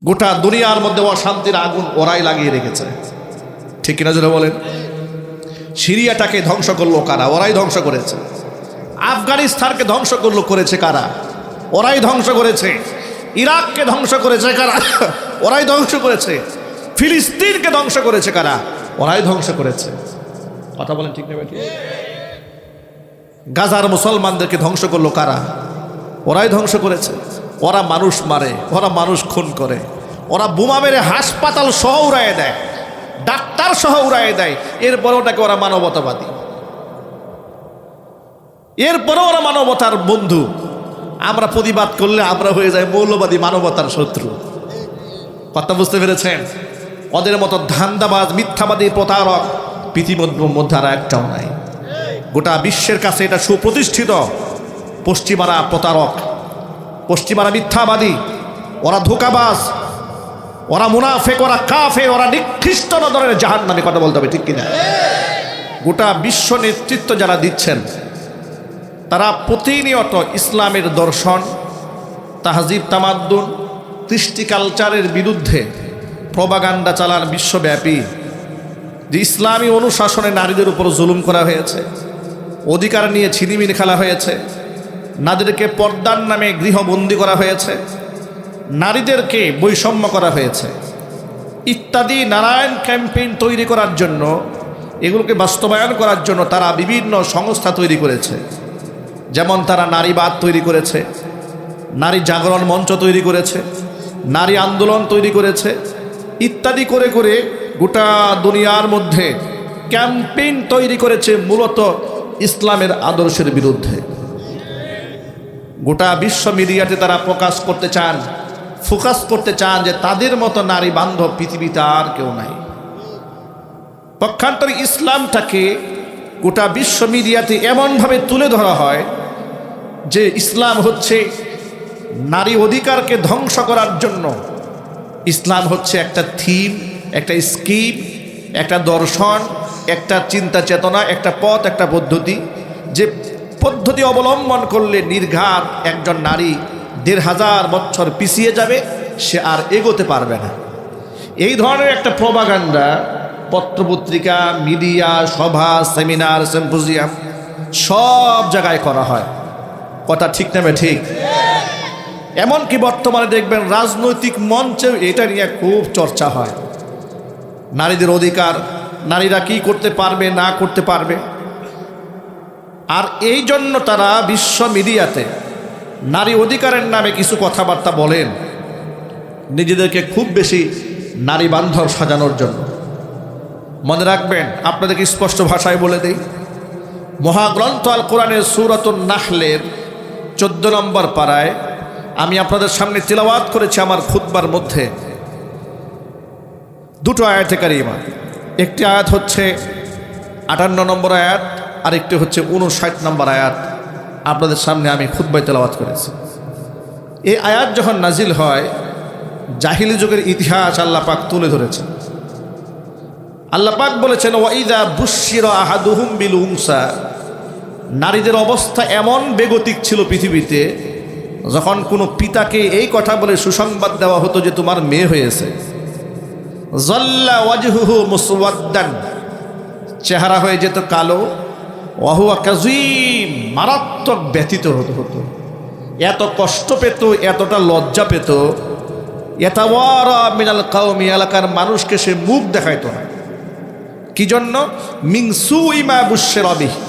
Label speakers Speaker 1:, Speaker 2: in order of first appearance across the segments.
Speaker 1: গোটা দুনিয়ার মধ্যে অশান্তির আগুন ওরাই লাগিয়ে রেখেছে, ঠিক কিনা জোরে বলেন? সিরিয়াটাকে ধ্বংস করলো কারা? ওরাই ধ্বংস করেছে। আফগানিস্তানকে ধ্বংস করেছে কারা? ওরাই ধ্বংস করেছে। ইরাককে ধ্বংস করেছে কারা? ওরাই ধ্বংস করেছে। ফিলিস্তিনকে ধ্বংস করেছে কারা? ওরাই ধ্বংস করেছে। কথা বলেন ঠিক না? গাজার মুসলমানদেরকে ধ্বংস করলো কারা? ওরাই ধ্বংস করেছে। ওরা মানুষ মারে, ওরা মানুষ খুন করে, ওরা বোমা মেরে হাসপাতাল সহ উড়াইয়ে দেয়, ডাক্তার সহ উড়াইয়ে দেয়। এরপরে ওটাকে ওরা মানবতাবাদী, এরপরে ওরা মানবতার বন্ধু। আমরা প্রতিবাদ করলে আমরা হয়ে যাই মৌলবাদী, মানবতার শত্রু। কথা বুঝতে পেরেছেন? ওদের মতো ধান্দাবাজ, মিথ্যাবাদী, প্রতারক পৃথিবীর মধ্যে আর একটাও নাই। গোটা বিশ্বের কাছে এটা সুপ্রতিষ্ঠিত। পশ্চিমারা প্রতারক, পশ্চিমারা মিথ্যাবাদী, ওরা ধোঁকাবাজ, ওরা মুনাফেক, ওরা কাফের, ওরা নিকৃষ্ট নজরের জাহান্নামী। কথা বলতে হবে ঠিক কিনা? গোটা বিশ্ব নেতৃত্ব যারা দিচ্ছেন তারা প্রতিনিয়ত ইসলামের দর্শন, তাহজিব, তামাদ্দুন, কৃষ্টি কালচারের বিরুদ্ধে প্রপাগান্ডা চালান বিশ্বব্যাপী। যে ইসলামী অনুশাসনে নারীদের উপর জুলুম করা হয়েছে, অধিকার নিয়ে ছিনিমিনি খেলা হয়েছে, নারীদেরকে পর্দার নামে গৃহবন্দী করা হয়েছে, নারীদেরকে বৈষম্য করা হয়েছে ইত্যাদি নানান ক্যাম্পেইন তৈরি করার জন্য, এগুলোকে বাস্তবায়ন করার জন্য তারা বিভিন্ন সংস্থা তৈরি করেছে। যেমন তারা নারীবাদ তৈরি করেছে, নারী জাগরণ মঞ্চ তৈরি করেছে, নারী আন্দোলন তৈরি করেছে, ইত্যাদি করে করে গোটা দুনিয়ার মধ্যে ক্যাম্পেইন তৈরি করেছে মূলত ইসলামের আদর্শের বিরুদ্ধে। গোটা বিশ্ব মিডিয়াতে তারা প্রকাশ করতে চান, ফোকাস করতে চান যে তাদের মতো নারী বান্ধব পৃথিবীতে আর কেউ নাই। পক্ষান্তরে ইসলামটাকে গোটা বিশ্ব মিডিয়াতে এমনভাবে তুলে ধরা হয় যে ইসলাম হচ্ছে নারী অধিকারকে ধ্বংস করার জন্য। ইসলাম হচ্ছে একটা থিম, একটা স্কিম, একটা দর্শন, একটা চিন্তা চেতনা, একটা পথ, একটা পদ্ধতি, যে পদ্ধতি অবলম্বন করলে নির্ঘাত একজন নারী ১৫০০ বছর পিছিয়ে যাবে, সে আর এগোতে পারবে না। এই ধরনের একটা প্রপাগান্ডা পত্রপত্রিকা, মিডিয়া, সভা, সেমিনার, সিম্পোজিয়াম সব জায়গায় করা হয়। কথা ঠিক না ঠিক? এমনকি বর্তমানে দেখবেন রাজনৈতিক মঞ্চে এটা নিয়ে খুব চর্চা হয়। নারীদের অধিকার, নারীরা কি করতে পারবে না করতে পারবে। আর এই জন্য তারা বিশ্ব মিডিয়াতে নারী অধিকারের নামে কিছু কথাবার্তা বলেন, নিজেদেরকে খুব বেশি নারী বান্ধব সাজানোর জন্য। মনে রাখবেন, আপনাদেরকে স্পষ্ট ভাষায় বলে দেই, মহাগ্রন্থ আল কোরআনের সূরাতুন নাহলের 14 নম্বর পারায় আমি আপনাদের সামনে তিলাওয়াত করেছি আমার খুতবার মধ্যে দুটো আয়াতে কারিমা। একটি আয়াত হচ্ছে 58 নম্বর আয়াত, আরেকটি হচ্ছে 59 নম্বর আয়াত। আপনাদের সামনে আমি খুতবায় তেলাওয়াত করেছি। এই আয়াত যখন নাজিল হয়, জাহিলি যুগের ইতিহাস আল্লাহ পাক তুলে ধরেছেন। আল্লাহ পাক বলেছেন, ওয়াইদা বুশিরা আহাদুহুম বিল উনসা, নারীদের অবস্থা এমন বেগতিক ছিল পৃথিবীতে, যখন কোনো পিতাকে এই কথা বলে সুসংবাদ দেওয়া হতো যে তোমার মেয়ে হয়েছে, যাল্লা ওয়াজহুহু মুসওয়াদ্দান, চেহারা হয়ে যেত কালো, ওয়াহুয়া কাযীম, মারাত্মক ব্যথিত হতো, এত কষ্ট পেত, এতটা লজ্জা পেত, ইয়াতাওয়ারা মিনাল কওমি, এলাকার মানুষকে সে মুখ দেখাইতো না। কি জন্য? মিন সুই মা বুশিরা বিহি,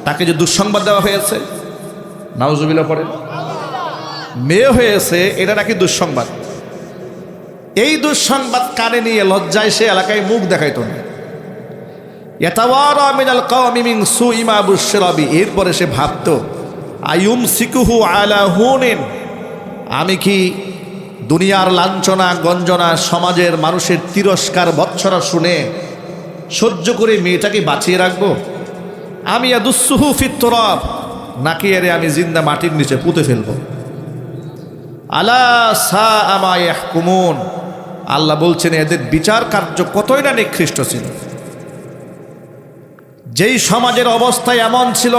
Speaker 1: তাকে যে দুঃসংবাদ দেওয়া হয়েছে, নাউজুবিল্লাহ পড়েন, মেয়ে হয়েছে, এটা নাকি দুঃসংবাদ। এই দুঃসংবাদ কানে নিয়ে লজ্জায় সে এলাকায় মুখ দেখাইতো না। ইয়াতাওয়ারা মিনাল কওমি মিন সুই মা বুশিরা বিহি, এরপরে সে ভাবতো, আয়ুমসিকুহু আলা হুনিন, আমি কি দুনিয়ার লাঞ্ছনা গঞ্জনা, সমাজের মানুষের তিরস্কার বৎসরা শুনে সহ্য করে মেয়েটাকে বাঁচিয়ে রাখবো? আমি ইয়াদুসুহু ফিত তুরাব, নাকি এরে আমি জিন্দা মাটির নিচে পুঁতে ফেলবো। আলা সাআ মা ইয়াহকুমুন, আল্লাহ বলছেন এদের বিচার কার্য কতই না নিকৃষ্ট ছিল। যেই সমাজের অবস্থা এমন ছিল,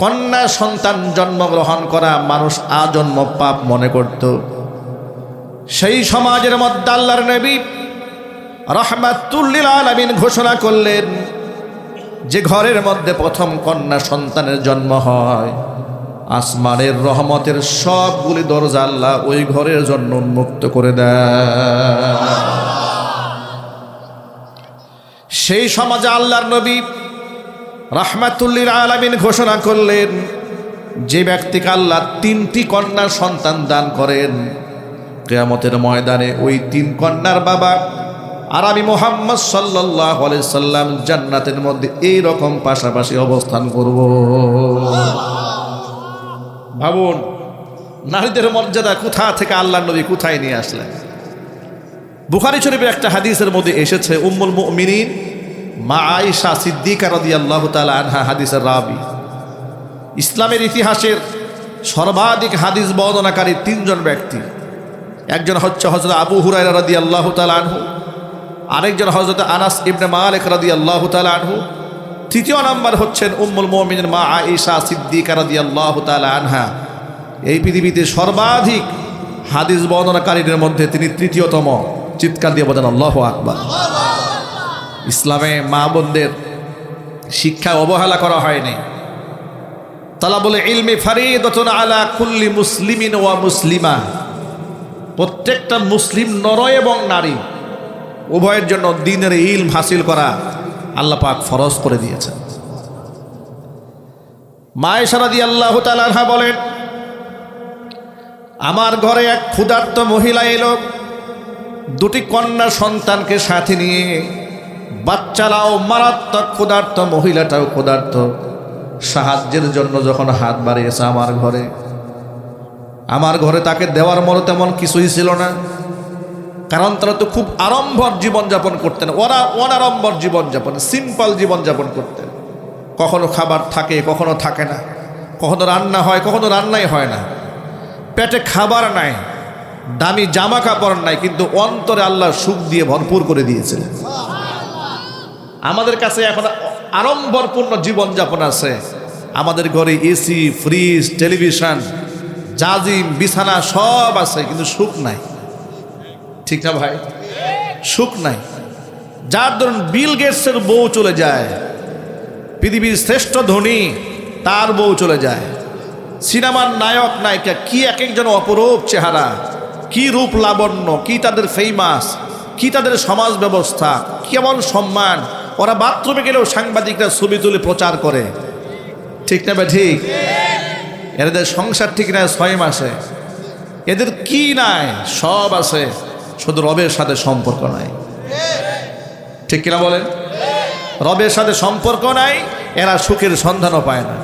Speaker 1: কন্যা সন্তান জন্মগ্রহণ করা মানুষ আজন্ম পাপ মনে করত, সেই সমাজের মধ্যে আল্লাহর নবী রাহমাতুল লিল আলামিন ঘোষণা করলেন, যে ঘরের মধ্যে প্রথম কন্যা সন্তানের জন্ম হয়, আসমানের রহমতের সবগুলি দরজা আল্লাহ ওই ঘরের জন্য উন্মুক্ত করে দেয়। সেই সমাজে আল্লাহর নবী রাহমাতুল লিল আলামিন ঘোষণা করলেন, যে ব্যক্তিকে আল্লাহ 3টি কন্যার সন্তান দান করেন, কিয়ামতের ময়দানে ওই 3 কন্যার বাবা আর আমি মুহাম্মদ সাল্লাল্লাহু আলাইহি সাল্লাম জান্নাতের মধ্যে এই রকম পাশাপাশি অবস্থান করব। ভাবুন, নারীদের মর্যাদা কোথা থেকে আল্লাহর নবী কোথায় নিয়ে আসলেন। বুখারী শরীফের একটা হাদিসের মধ্যে এসেছে, উম্মুল মুমিনিন মা আয়েশা সিদ্দিকা রাদিয়াল্লাহু তাআলা আনহা হাদিসের রাবি। ইসলামের ইতিহাসের সর্বাধিক হাদিস বর্ণনাকারী 3 জন ব্যক্তি। একজন হচ্ছে হযরত আবু হুরায়রা রাদিয়াল্লাহু তাআলা আনহু, আরেকজন হযরত আনাস ইবনে মালিক রাদিয়াল্লাহু তাআলা আনহু, তৃতীয় নাম্বার হচ্ছেন উম্মুল মুমিনিন মা আয়েশা সিদ্দিকা রাদিয়াল্লাহু তাআলা আনহা। এই পৃথিবীতে সর্বাধিক হাদিস বর্ণনাকারীদের মধ্যে তিনি তৃতীয়তম। চিৎকার দিয়ে বলেন আল্লাহু আকবার। ইসলামে মা বোনদের শিক্ষা অবহেলা করা হয়নি। তালাবুল ইলমি ফারিদাতুন আলা কুল্লি মুসলিমিন ওয়া মুসলিমা। প্রত্যেকটা মুসলিম নর এবং নারী উভয়ের জন্য দ্বীনের ইলম হাসিল করা আল্লাহ পাক ফরজ করে দিয়েছেন। মা আয়েশা রাদিয়াল্লাহু তাআলা আনহা বলেন, আমার ঘরে এক ক্ষুধার্ত মহিলা এলো, 2টি কন্যা সন্তানকে সাথে নিয়ে। বাচ্চারাও মারাত্মক ক্ষুধার্ত, মহিলাটাও ক্ষুধার্ত। সাহায্যের জন্য যখন হাত বাড়িয়েছে আমার ঘরে তাকে দেওয়ার মতো তেমন কিছুই ছিল না, কারণ তারা তো খুব আড়ম্বর জীবনযাপন করতেন। ওরা অনাড়ম্বর জীবনযাপন, সিম্পল জীবনযাপন করতেন। কখনো খাবার থাকে, কখনো থাকে না, কখনো রান্না হয়, কখনো রান্নাই হয় না। পেটে খাবার নাই, দামি জামা কাপড় নাই, কিন্তু অন্তরে আল্লাহ সুখ দিয়ে ভরপুর করে দিয়েছিলেন। আমাদের কাছে এখন আড়ম্বরপূর্ণ জীবনযাপন আছে। আমাদের ঘরে এসি, ফ্রিজ, টেলিভিশন, জাজিম, বিছানা সব আছে, কিন্তু সুখ নাই। ঠিক না ভাই? সুখ নাই। যার ধরুন বিল গেটসের বউ চলে যায়, পৃথিবীর শ্রেষ্ঠ ধনী তার বউ চলে যায়, সিনেমার নায়ক নায়িকা কি এক একজন অপরূপ চেহারা, কি রূপ লাবণ্য, কি তাদের ফেমাস, কি তাদের সমাজ ব্যবস্থা, কেমন সম্মান। ওরা বাথরুমে গেলেও সাংবাদিকরা ছবি তুলে প্রচার করে। ঠিক না ভাই? ঠিক। এদের সংসার ঠিক নাই 6 মাসে। এদের কি নাই? সব আছে, শুধু রবের সাথে সম্পর্ক নাই। ঠিক কিনা বলেন? রবের সাথে সম্পর্ক নাই, এরা সুখের সন্ধানও পায় না।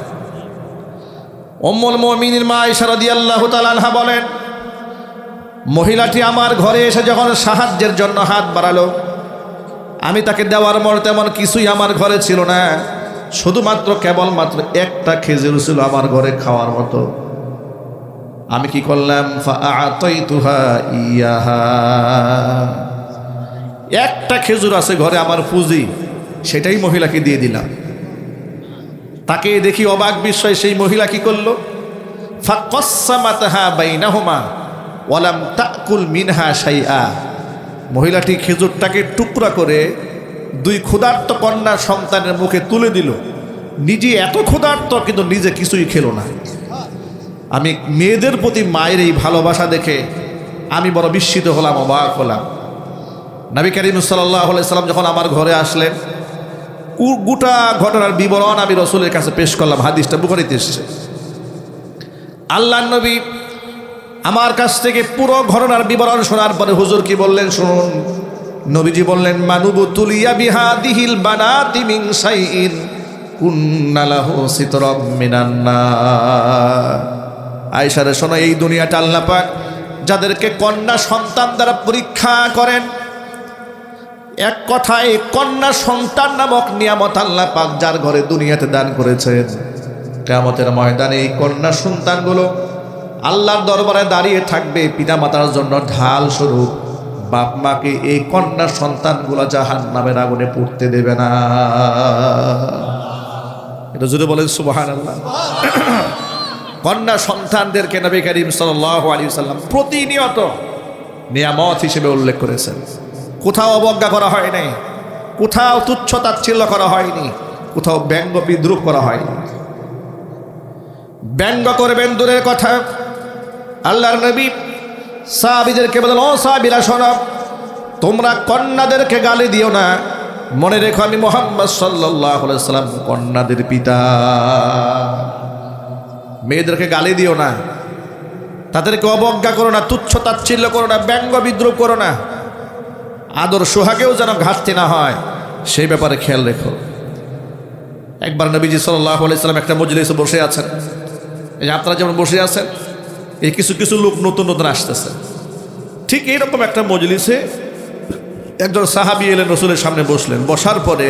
Speaker 1: উম্মুল মুমিনিন মা আয়েশা রাদিয়াল্লাহু তাআলা আনহা বলেন, মহিলাটি আমার ঘরে এসে যখন সাহায্যের জন্য হাত বাড়ালো, আমি তাকে দেওয়ার মতো তেমন কিছুই আমার ঘরে ছিল না। শুধুমাত্র কেবলমাত্র একটা খেজুর ছিল আমার ঘরে খাওয়ার মতো। আমি কি করলাম? ফাআতাইতুহা ইয়াহা। একটা খেজুর আছে ঘরে আমার পুঁজি, সেটাই মহিলাকে দিয়ে দিলাম। তাকে দেখি অবাক বিস্ময় সেই মহিলা কি করলো? ফাকাসসামাতহা বাইনাহুমা ওয়ালাম তাকুল মিনহা শাইআ। মহিলাটি খেজুরটাকে টুকরা করে 2 ক্ষুধার্ত কন্যা সন্তানের মুখে তুলে দিল। নিজে এত ক্ষুধার্ত, কিন্তু নিজে কিছুই খেলো না। আমি মেয়েদের প্রতি মায়ের এই ভালোবাসা দেখে আমি বড় বিস্মিত হলাম, অবাক হলাম। নবী করিম সাল্লাল্লাহু আলাইহি সাল্লাম যখন আমার ঘরে আসলেন, গোটা ঘটনার বিবরণ আমি রসুলের কাছে পেশ করলাম। হাদিসটা বুখারীতে এসেছে। আল্লাহর নবী আমার কাছ থেকে পুরো ঘটনার বিবরণ শোনার পরে হুজুর কি বললেন শুনুন। নবীজি বললেন, মানুবু তুলিয়া বিহাদিহিল বানাতি মিন শাইইন কুন্না লাহু সিতরাম মিনান নার। আয়েশা রে শোনো, এই দুনিয়াটা আল্লাহ পাক যাদেরকে কন্যা সন্তান দ্বারা পরীক্ষা করেন, এক কথায় কন্যা সন্তান নামক নিয়ামত আল্লাহ পাক যার ঘরে দুনিয়াতে দান করেছেন, কিয়ামতের ময়দানে এই কন্যা সন্তানগুলো আল্লাহর দরবারে দাঁড়িয়ে থাকবে পিতামাতার জন্য ঢাল স্বরূপ। বাপ মাকে এই কন্যা সন্তানগুলো জাহান্নামের আগুনে পুড়তে দেবে না। এটা যদি বলেন সুবহানাল্লাহ। কন্যা সন্তানদেরকে নবী করিম সাল্লাল্লাহু আলাইহি ওয়াসাল্লাম প্রতিনিয়ত নিয়ামত হিসেবে উল্লেখ করেছেন। কোথাও অবজ্ঞা করা হয় নাই, কোথাও তুচ্ছ তাচ্ছিল্য করা হয়নি, কোথাও ব্যঙ্গ বিদ্রুপ করা হয়নি। ব্যঙ্গ করবেন দূরের কথা, আল্লাহর নবী সাহাবীদেরকে বলেন, ও সাহাবীরা শোনো, তোমরা কন্যাদেরকে গালি দিও না, মনে রেখো আমি মুহাম্মদ সাল্লাল্লাহু আলাইহি ওয়াসাল্লাম কন্যাদের পিতা। মেয়েদেরকে গালি দিও না, তাদেরকে অবজ্ঞা করো না, তুচ্ছ তাচ্ছিল্য করো না, ব্যঙ্গ বিদ্রুপ করো না, আদর সোহাগেও যেন ঘাটতি না হয় সেই ব্যাপারে খেয়াল রেখো। একবার নবীজি সাল্লাল্লাহু আলাইহি ওয়াসাল্লাম একটা মজলিসে বসে আছেন, এই যে আপনারা যেমন বসে আছেন, এই কিছু কিছু লোক নতুন নতুন আসতেছে, ঠিক এইরকম একটা মজলিসে একজন সাহাবী এলেন, রসুলের সামনে বসলেন। বসার পরে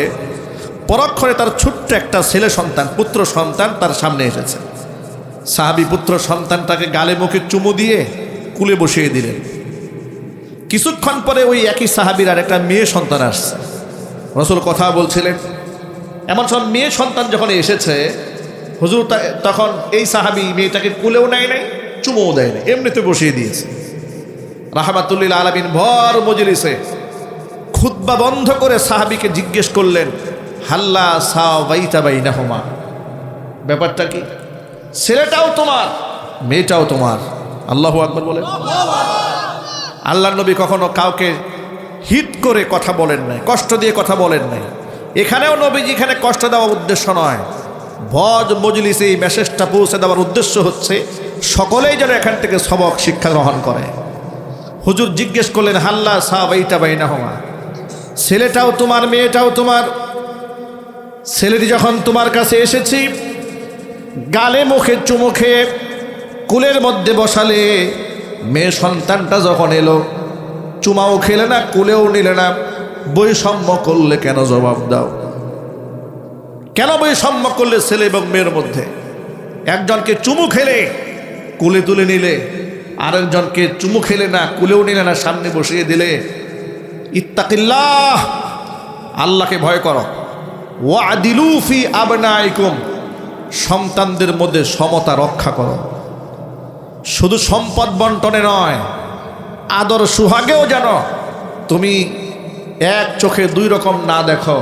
Speaker 1: পরক্ষণে তার ছোট্ট একটা ছেলে সন্তান, পুত্র সন্তান তার সামনে এসেছে। সাহাবী পুত্র সন্তানটাকে গালে মুখে চুমু দিয়ে কুলে বসিয়ে দিলেন। কিছুক্ষণ পরে ওই একই সাহাবীর আর একটা মেয়ে সন্তান আসছে। রসুল কথা বলছিলেন, এমন সব মেয়ে সন্তান যখন এসেছে, হুজুর তখন এই সাহাবী মেয়েটাকে কুলেও নেয় নাই, চুমুও দেয় নাই, এমনিতে বসিয়ে দিয়েছে। রাহমাতুল লিল আলামিন ভর মজলিসে খুতবা বন্ধ করে সাহাবীকে জিজ্ঞেস করলেন, হাল্লা সাওয়াইতা বাইনাহুমা, ব্যাপারটা কি? ছেলেটাও তোমার, মেয়েটাও তোমার। আল্লাহু আকবার বলেন। আল্লাহর নবী কখনো কাউকে হিট করে কথা বলেন নাই, কষ্ট দিয়ে কথা বলেন নাই। এখানেও নবীজি এখানে কষ্ট দেওয়ার উদ্দেশ্য নয়, ভজ মজলিসে এই মেসেজটা পৌঁছে দেওয়ার উদ্দেশ্য হচ্ছে সকলেই যেন এখান থেকে সবক শিক্ষা গ্রহণ করে। হুজুর জিজ্ঞেস করলেন, হাল্লা সাওয়াইতা বাইনাহুমা, ছেলেটাও তোমার, মেয়েটাও তোমার। ছেলেটি যখন তোমার কাছে এসেছি, গালে মুখে চুমু খেয়ে কুলের মধ্যে বসালে, মেয়ে সন্তানটা যখন এলো, চুমাও খেলে না, কুলেও নিলে না, বৈষম্য করলে কেন? জবাব দাও। কেন বৈষম্য করলে ছেলে এবং মেয়ের মধ্যে? একজনকে চুমু খেলে কুলে তুলে নিলে, আরেকজনকে চুমু খেলে না, কুলেও নিলে না, সামনে বসিয়ে দিলে। ইত্তাকিল্লাহ, আল্লাহকে ভয় করো। ওয়াদিলু ফি আবনাইকুম, সন্তানদের মধ্যে সমতা রক্ষা করো। শুধু সম্পদ বন্টনে নয়, আদর সুহাগেও যেন তুমি এক চোখে দুই রকম না দেখো।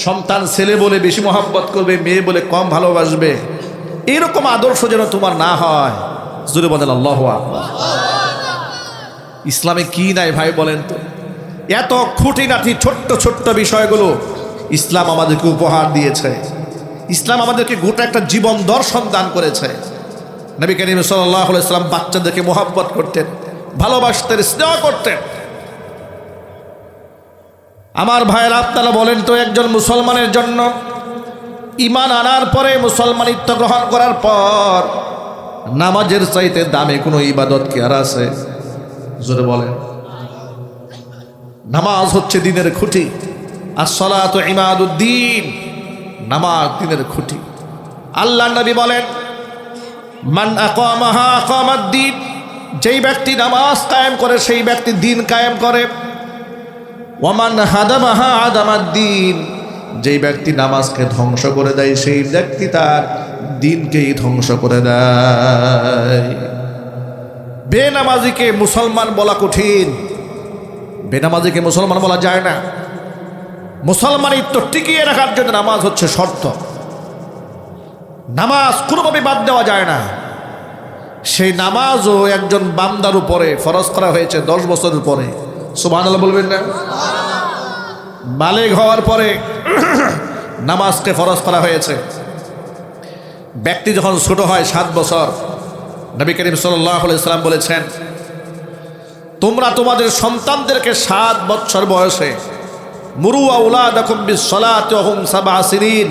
Speaker 1: সন্তান ছেলে বলে বেশি মহব্বত করবে, মেয়ে বলে কম ভালোবাসবে, এরকম আদর্শ যেন তোমার না হয়। জোরে বলেন আল্লাহু আকবার। ইসলামে কি নাই ভাই বলেন তো? এত খুঁটিনাটি ছোট্ট ছোট্ট বিষয়গুলো ইসলাম আমাদেরকে উপহার দিয়েছে। ইসলাম আমাদেরকে গোটা একটা জীবন দর্শন দান করেছে। নবী করিম সাল্লাল্লাহু আলাইহি ওয়াসাল্লাম বাচ্চাদেরকে মহব্বত করতেন, ভালোবাসতেন, স্নেহ করতেন। আমার ভাইয়েরা, আপনারা বলেন তো, একজন মুসলমানের জন্য ঈমান আনার পরে, মুসলমানিত্ব গ্রহণ করার পর, নামাজের চাইতে দামি কোনো ইবাদত কি আর আছে? জোরে বলেন। নামাজ হচ্ছে দ্বীনের খুঁটি। আসসালাতু ইমাদুদ্দিন, নামাজ দ্বীনের খুঁটি। আল্লাহর নবী বলেন, মান আকামাহা আকামাদ্দিন, যেই ব্যক্তি নামাজ কায়েম করে সেই ব্যক্তি দ্বীন কায়েম করে। ওয়ামান হাদামাহা আদামাদ্দিন, যেই ব্যক্তি নামাজকে ধ্বংস করে দেয় সেই ব্যক্তি তার দ্বীনকেই ধ্বংস করে দেয়। বেনামাজিকে মুসলমান বলা কঠিন, বেনামাজিকে মুসলমান বলা যায় না। মুসলমানিত্ব টিকিয়ে রাখার জন্য নামাজ হচ্ছে শর্ত। নামাজ কোনোভাবে বাদ দেওয়া যায় না। সেই নামাজও একজন বান্দার উপরে ফরজ করা হয়েছে 10 বছরের পরে। সুবহানাল্লাহ বলবেন না? বালেগ হওয়ার পরে নামাজকে ফরজ করা হয়েছে। ব্যক্তি যখন ছোট হয় 7 বছর, নবী করিম সাল্লাল্লাহু আলাইহি ওয়াসাল্লাম বলেছেন, তোমরা তোমাদের সন্তানদেরকে 7 বছর বয়সে মুরু আওলাদাকুম বিসসালাতি ওয়া হুম 7 সিনিন,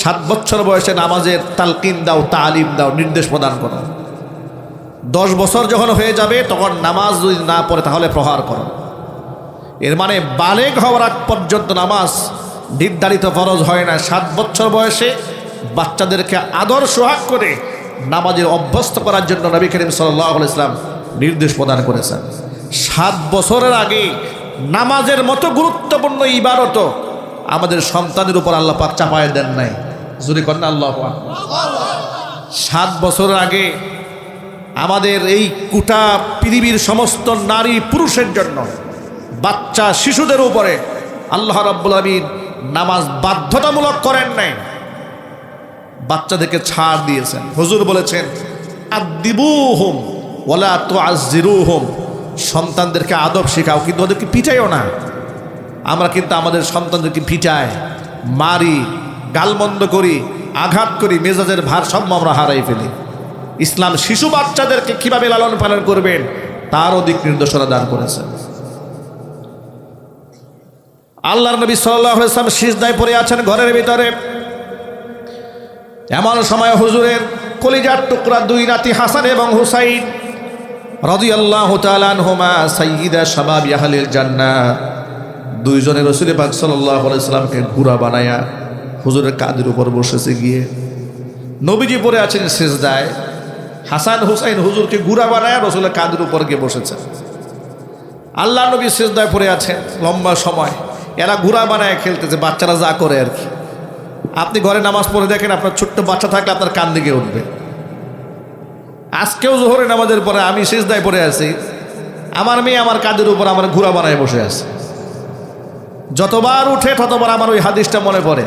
Speaker 1: 7 বছর বয়সে নামাজের তালকিন দাও, তালিম দাও, নির্দেশ প্রদান করো। 10 বছর যখন হয়ে যাবে তখন নামাজ যদি না পড়ে তাহলে প্রহার করো। এর মানে বালেগ হওয়ার আগ পর্যন্ত নামাজ নির্ধারিত ফরজ হয় না। 7 বছর বয়সে বাচ্চাদেরকে আদর সোহাগ করে নামাজের অভ্যস্ত করার জন্য নবী করিম সাল্লাল্লাহু আলাইহি ওয়াসাল্লাম নির্দেশ প্রদান করেছেন। 7 বছরের আগে নামাজের মতো গুরুত্বপূর্ণ ইবাদত আমাদের সন্তানের উপর আল্লাহ পাক চাপায় দেন নাই। যদি করেন আল্লাহু আকবার। 7 বছরের আগে আমাদের এই গোটা পৃথিবীর সমস্ত নারী পুরুষের জন্য, বাচ্চা শিশুদের উপরে আল্লাহ রাব্বুল আলামিন নামাজ বাধ্যতামূলক করেন নাই, বাচ্চাদেরকে ছাড় দিয়েছেন। হুজুর বলেছেন আদিবুহুম ওয়ালা তুআজ্জিরুহুম, সন্তানদেরকে আদব শেখাও কিন্তু ওদেরকে পিটাইও না। আমরা কিন্তু আমাদের সন্তানদেরকে পিটাই, মারি, গালমন্দ করি, আঘাত করি, মেজাজের ভারসাম্য আমরা হারাই ফেলি। ইসলাম শিশু বাচ্চাদেরকে কিভাবে লালন পালন করবেন তারও দিক নির্দেশনা দান করেছেন। আল্লাহর নবী সাল্লাল্লাহু আলাইহি ওয়াসাল্লাম সিজদায় পড়ে আছেন ঘরের ভিতরে। এমন সময় হুজুরের কলিজার টুকরা দুই নাতি হাসান এবং হুসাইন রাদিয়াল্লাহু তাআলা আনহুমা সাইয়্যিদা শাবাবি আহলিল জান্নাহ, দুইজনে রাসূল পাক সাল্লাল্লাহু আলাইহি ওয়াসাল্লামকে ঘোড়া বানায়া হুজুরের কাঁধের উপর বসেছে গিয়ে। নবীজি পড়ে আছেন সিজদায়, হাসান হুসাইন হুজুরকে ঘোড়া বানায়া রাসূলের কাঁধের উপর গিয়ে বসেছেন। আল্লাহ নবী সিজদায় পড়ে আছেন লম্বা সময়, এরা ঘোড়া বানায় খেলতেছে, বাচ্চারা যা করে আর কি। আপনি ঘরে নামাজ পড়ে দেখেন, আপনার ছোট্ট বাচ্চা থাকলে আপনার কান দিকে উঠবে। আজকেও জোহরে নামাজের পরে আমি সিজদায় পড়ে আছি, আমার মেয়ে আমার কাঁধের উপর আমার ঘোড়া বানায় বসে আছে। যতবার উঠে ততবার আমার ওই হাদিসটা মনে পড়ে।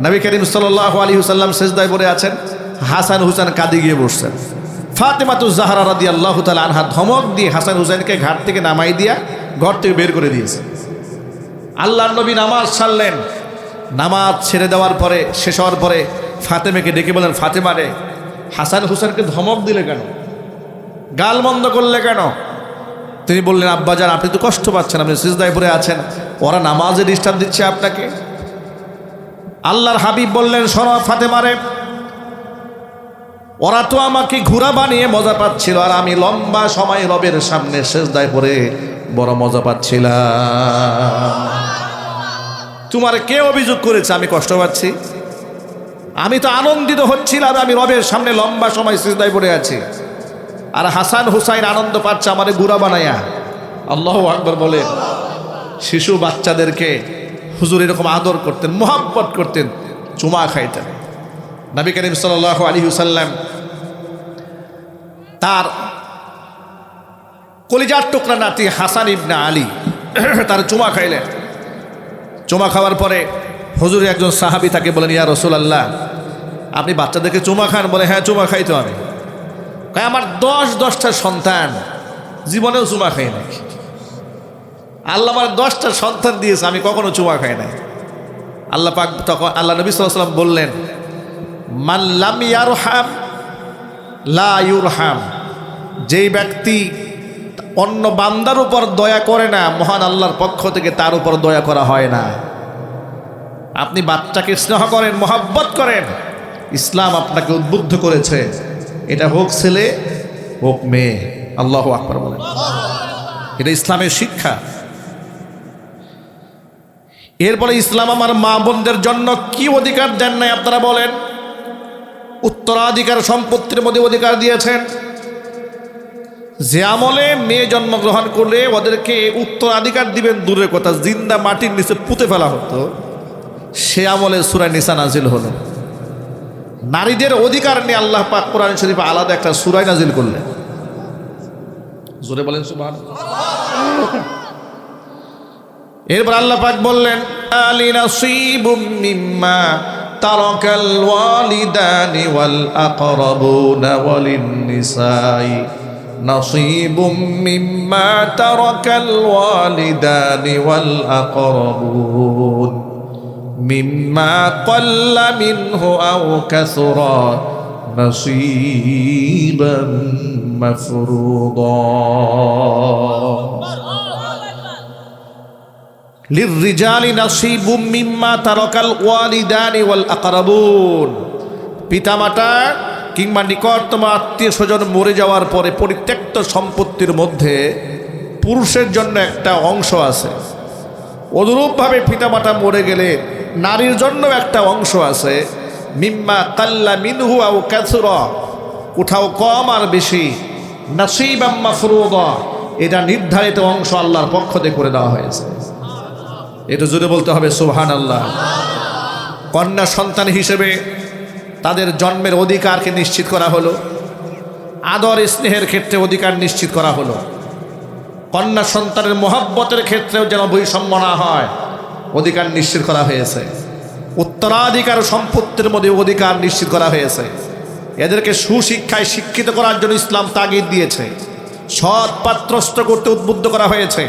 Speaker 1: নবী করিম সাল্লাল্লাহু আলাইহি ওয়াসাল্লাম সিজদায় পড়ে আছেন, হাসান হুসাইন কাঁধে গিয়ে বসছেন। ফাতেমাতুজ জাহরা রাদিয়াল্লাহু তাআলা আনহা ধমক দিয়ে হাসান হুসাইনকে ঘাট থেকে নামাই দিয়া ঘর থেকে বের করে দিয়েছে। আল্লাহর নবী নামাজ ছাড়লেন, নামাজ ছেড়ে দেওয়ার পরে, শেষ হওয়ার পরে ফাতেমাকে ডেকে বলেন, ফাতেমা রে, হাসান হুসাইনকে ধমক দিলে কেন, গালমন্দ করলে কেন? তিনি বললেন, আব্বাজান আপনি তো কষ্ট পাচ্ছেন, আপনি সিজদায় পড়ে আছেন, ওরা নামাজে ডিস্টার্ব দিচ্ছে আপনাকে। আল্লাহর হাবিব বললেন, শোনো ফাতেমা রে, ওরা তো আমাকে ঘোড়া বানিয়ে মজা পাচ্ছিল, আর আমি লম্বা সময় রবের সামনে সিজদায় পড়ে বড় মজা পাচ্ছিলাম। তোমার কে অভিযোগ করেছে আমি কষ্ট পাচ্ছি? আমি তো আনন্দিত হচ্ছিলাম, আমি রবের সামনে লম্বা সময় সিজদায় পড়ে আছি, আর হাসান হুসাইন আনন্দ পাচ্ছে আমাদের ঘোড়া বানায়া। আল্লাহু আকবার বলে। শিশু বাচ্চাদেরকে হুজুর এরকম আদর করতেন, মোহাব্বত করতেন, চুমা খাইতেন। নবী করিম সাল্লাল্লাহু আলাইহি ওয়াসাল্লাম তার কলিজার টুকরা নাতি হাসান ইবনে আলী তার চুমা খাইলেন। চুমা খাওয়ার পরে হুজুরের একজন সাহাবী তাকে বলেন, ইয়া রাসূলুল্লাহ আপনি বাচ্চাদেরকে চুমা খান? বলে, হ্যাঁ চুমা খাই তো আমি। আমার 10টা সন্তান, জীবনেও চুমা খাই নাই। আল্লাহ আমার 10টা সন্তান দিয়েছে, আমি কখনো চুমা খাই নাই। আল্লাহ পাক তখন আল্লাহ নবী সাল্লাল্লাহু আলাইহি ওয়াসাল্লাম বললেন, মান লাম ইয়ারহাম লা ইউরহাম, যেই ব্যক্তি অন্য বান্দার উপর দয়া করে না, মহান আল্লাহর পক্ষ থেকে তার উপর দয়া করা হয় না। আপনি বাচ্চাকে স্নেহ করেন, মোহাব্বত করেন, ইসলাম আপনাকে উদ্বুদ্ধ করেছে, এটা হোক ছেলে হোক মেয়ে। আল্লাহু আকবার বলেন, এটা ইসলামের শিক্ষা। এরপরে ইসলাম আমার মা বোনদের জন্য কি অধিকার দেন নাই আপনারা বলেন? উত্তরাধিকার সম্পত্তির মধ্যে অধিকার দিয়েছেন। যে আমলে মেয়ে জন্মগ্রহণ করলে ওদেরকে উত্তরাধিকার দিবেন দূরের কথা, জিন্দা মাটির নিচে পুঁতে ফেলা হতো, সে আমলে সূরা নিসা নাজিল হলো। নারীদের অধিকার নিয়ে আল্লাহ পাক কোরআন শরীফে আলাদা একটা সূরা নাজিল করলেন। জোরে বলেন সুবহানাল্লাহ। এরপর আল্লাহ পাক বললেন, আলিনাসিবুম মিম্মা তারাকাল ওয়ালিদানি ওয়াল আকরাবুনা ওয়ালিন নিসাই, নাসিবুম মিম্মা তারাকাল ওয়ালিদানি ওয়াল আকরাবুন মিম্মা ক্বাল্লা মিনহু আও কাসুরা নাসিবান মাফরুদা। লিররিজালি নাসিবুম মিম্মা তারাকাল ওয়ালিদানি ওয়াল আকরাবুন, পিতামাতা কিংবা নিকটতম আত্মীয় স্বজন মরে যাওয়ার পরে পরিত্যক্ত সম্পত্তির মধ্যে পুরুষের জন্য একটা অংশ আছে। অনুরূপভাবে পিতামাতা মরে গেলে নারীর জন্য একটা অংশ আছে। মিম্মা কাল্লা মিনহু আও কাসুরা, কোথাও কম আর বেশি, নাসিবাম মাফরুদা, এটা নির্ধারিত অংশ আল্লাহর পক্ষ থেকে করে দেওয়া হয়েছে। এটা জুড়ে বলতে হবে সুবহানাল্লাহ। কন্যা সন্তান হিসেবে তাদের জন্মের অধিকারকে নিশ্চিত করা হলো। আদর স্নেহের ক্ষেত্রে অধিকার নিশ্চিত করা হলো। কন্যা সন্তানের মহব্বতের ক্ষেত্রেও যেন বৈষম্য না হয়, অধিকার নিশ্চিত করা হয়েছে। উত্তরাধিকার সম্পত্তির মধ্যে অধিকার নিশ্চিত করা হয়েছে। এদেরকে সুশিক্ষায় শিক্ষিত করার জন্য ইসলাম তাগিদ দিয়েছে। সৎ পাত্রস্থ করতে উদ্বুদ্ধ করা হয়েছে।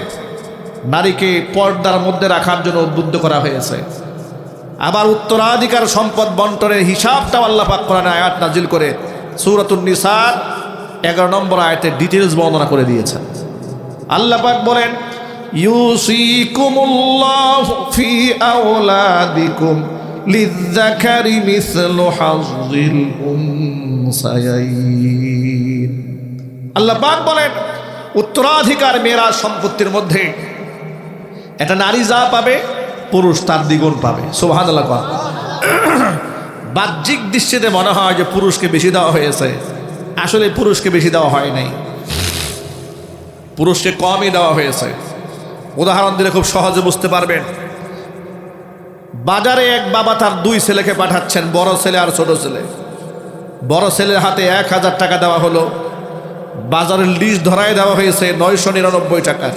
Speaker 1: নারীকে পর্দার মধ্যে রাখার জন্য উদ্বুদ্ধ করা হয়েছে। আবার উত্তরাধিকার সম্পদ বন্টনের হিসাবটাও আল্লাহ পাক কোরআনে আয়াত নাজিল করে সূরাতুন নিসার 11 নম্বর আয়াতে ডিটেইলস বর্ণনা করে দিয়েছেন। আল্লাহ পাক বলেন, ইউসিকুমুল্লাহু ফি আওলাদিকুম লিযযাকারি মিসলু হাযযিল উনসায়াইন। আল্লাহ পাক বলেন, উত্তরাধিকার মেরাজ সম্পত্তির মধ্যে একটা নারী যা পাবে পুরুষ তার দ্বিগুণ পাবে। সুবহানাল্লাহ। বাহ্যিক দৃষ্টিতে মনে হয় যে পুরুষকে বেশি দেওয়া হয়েছে, আসলে পুরুষকে বেশি দেওয়া হয় নাই, পুরুষকে কমই দেওয়া হয়েছে। উদাহরণ দিলে খুব সহজে বুঝতে পারবেন। বাজারে এক বাবা তার 2 ছেলেকে পাঠাচ্ছেন, বড় ছেলে আর ছোট ছেলে। বড় ছেলের হাতে 1000 টাকা দেওয়া হলো, বাজারের লিস্ট ধরায় দেওয়া হয়েছে 999 টাকা।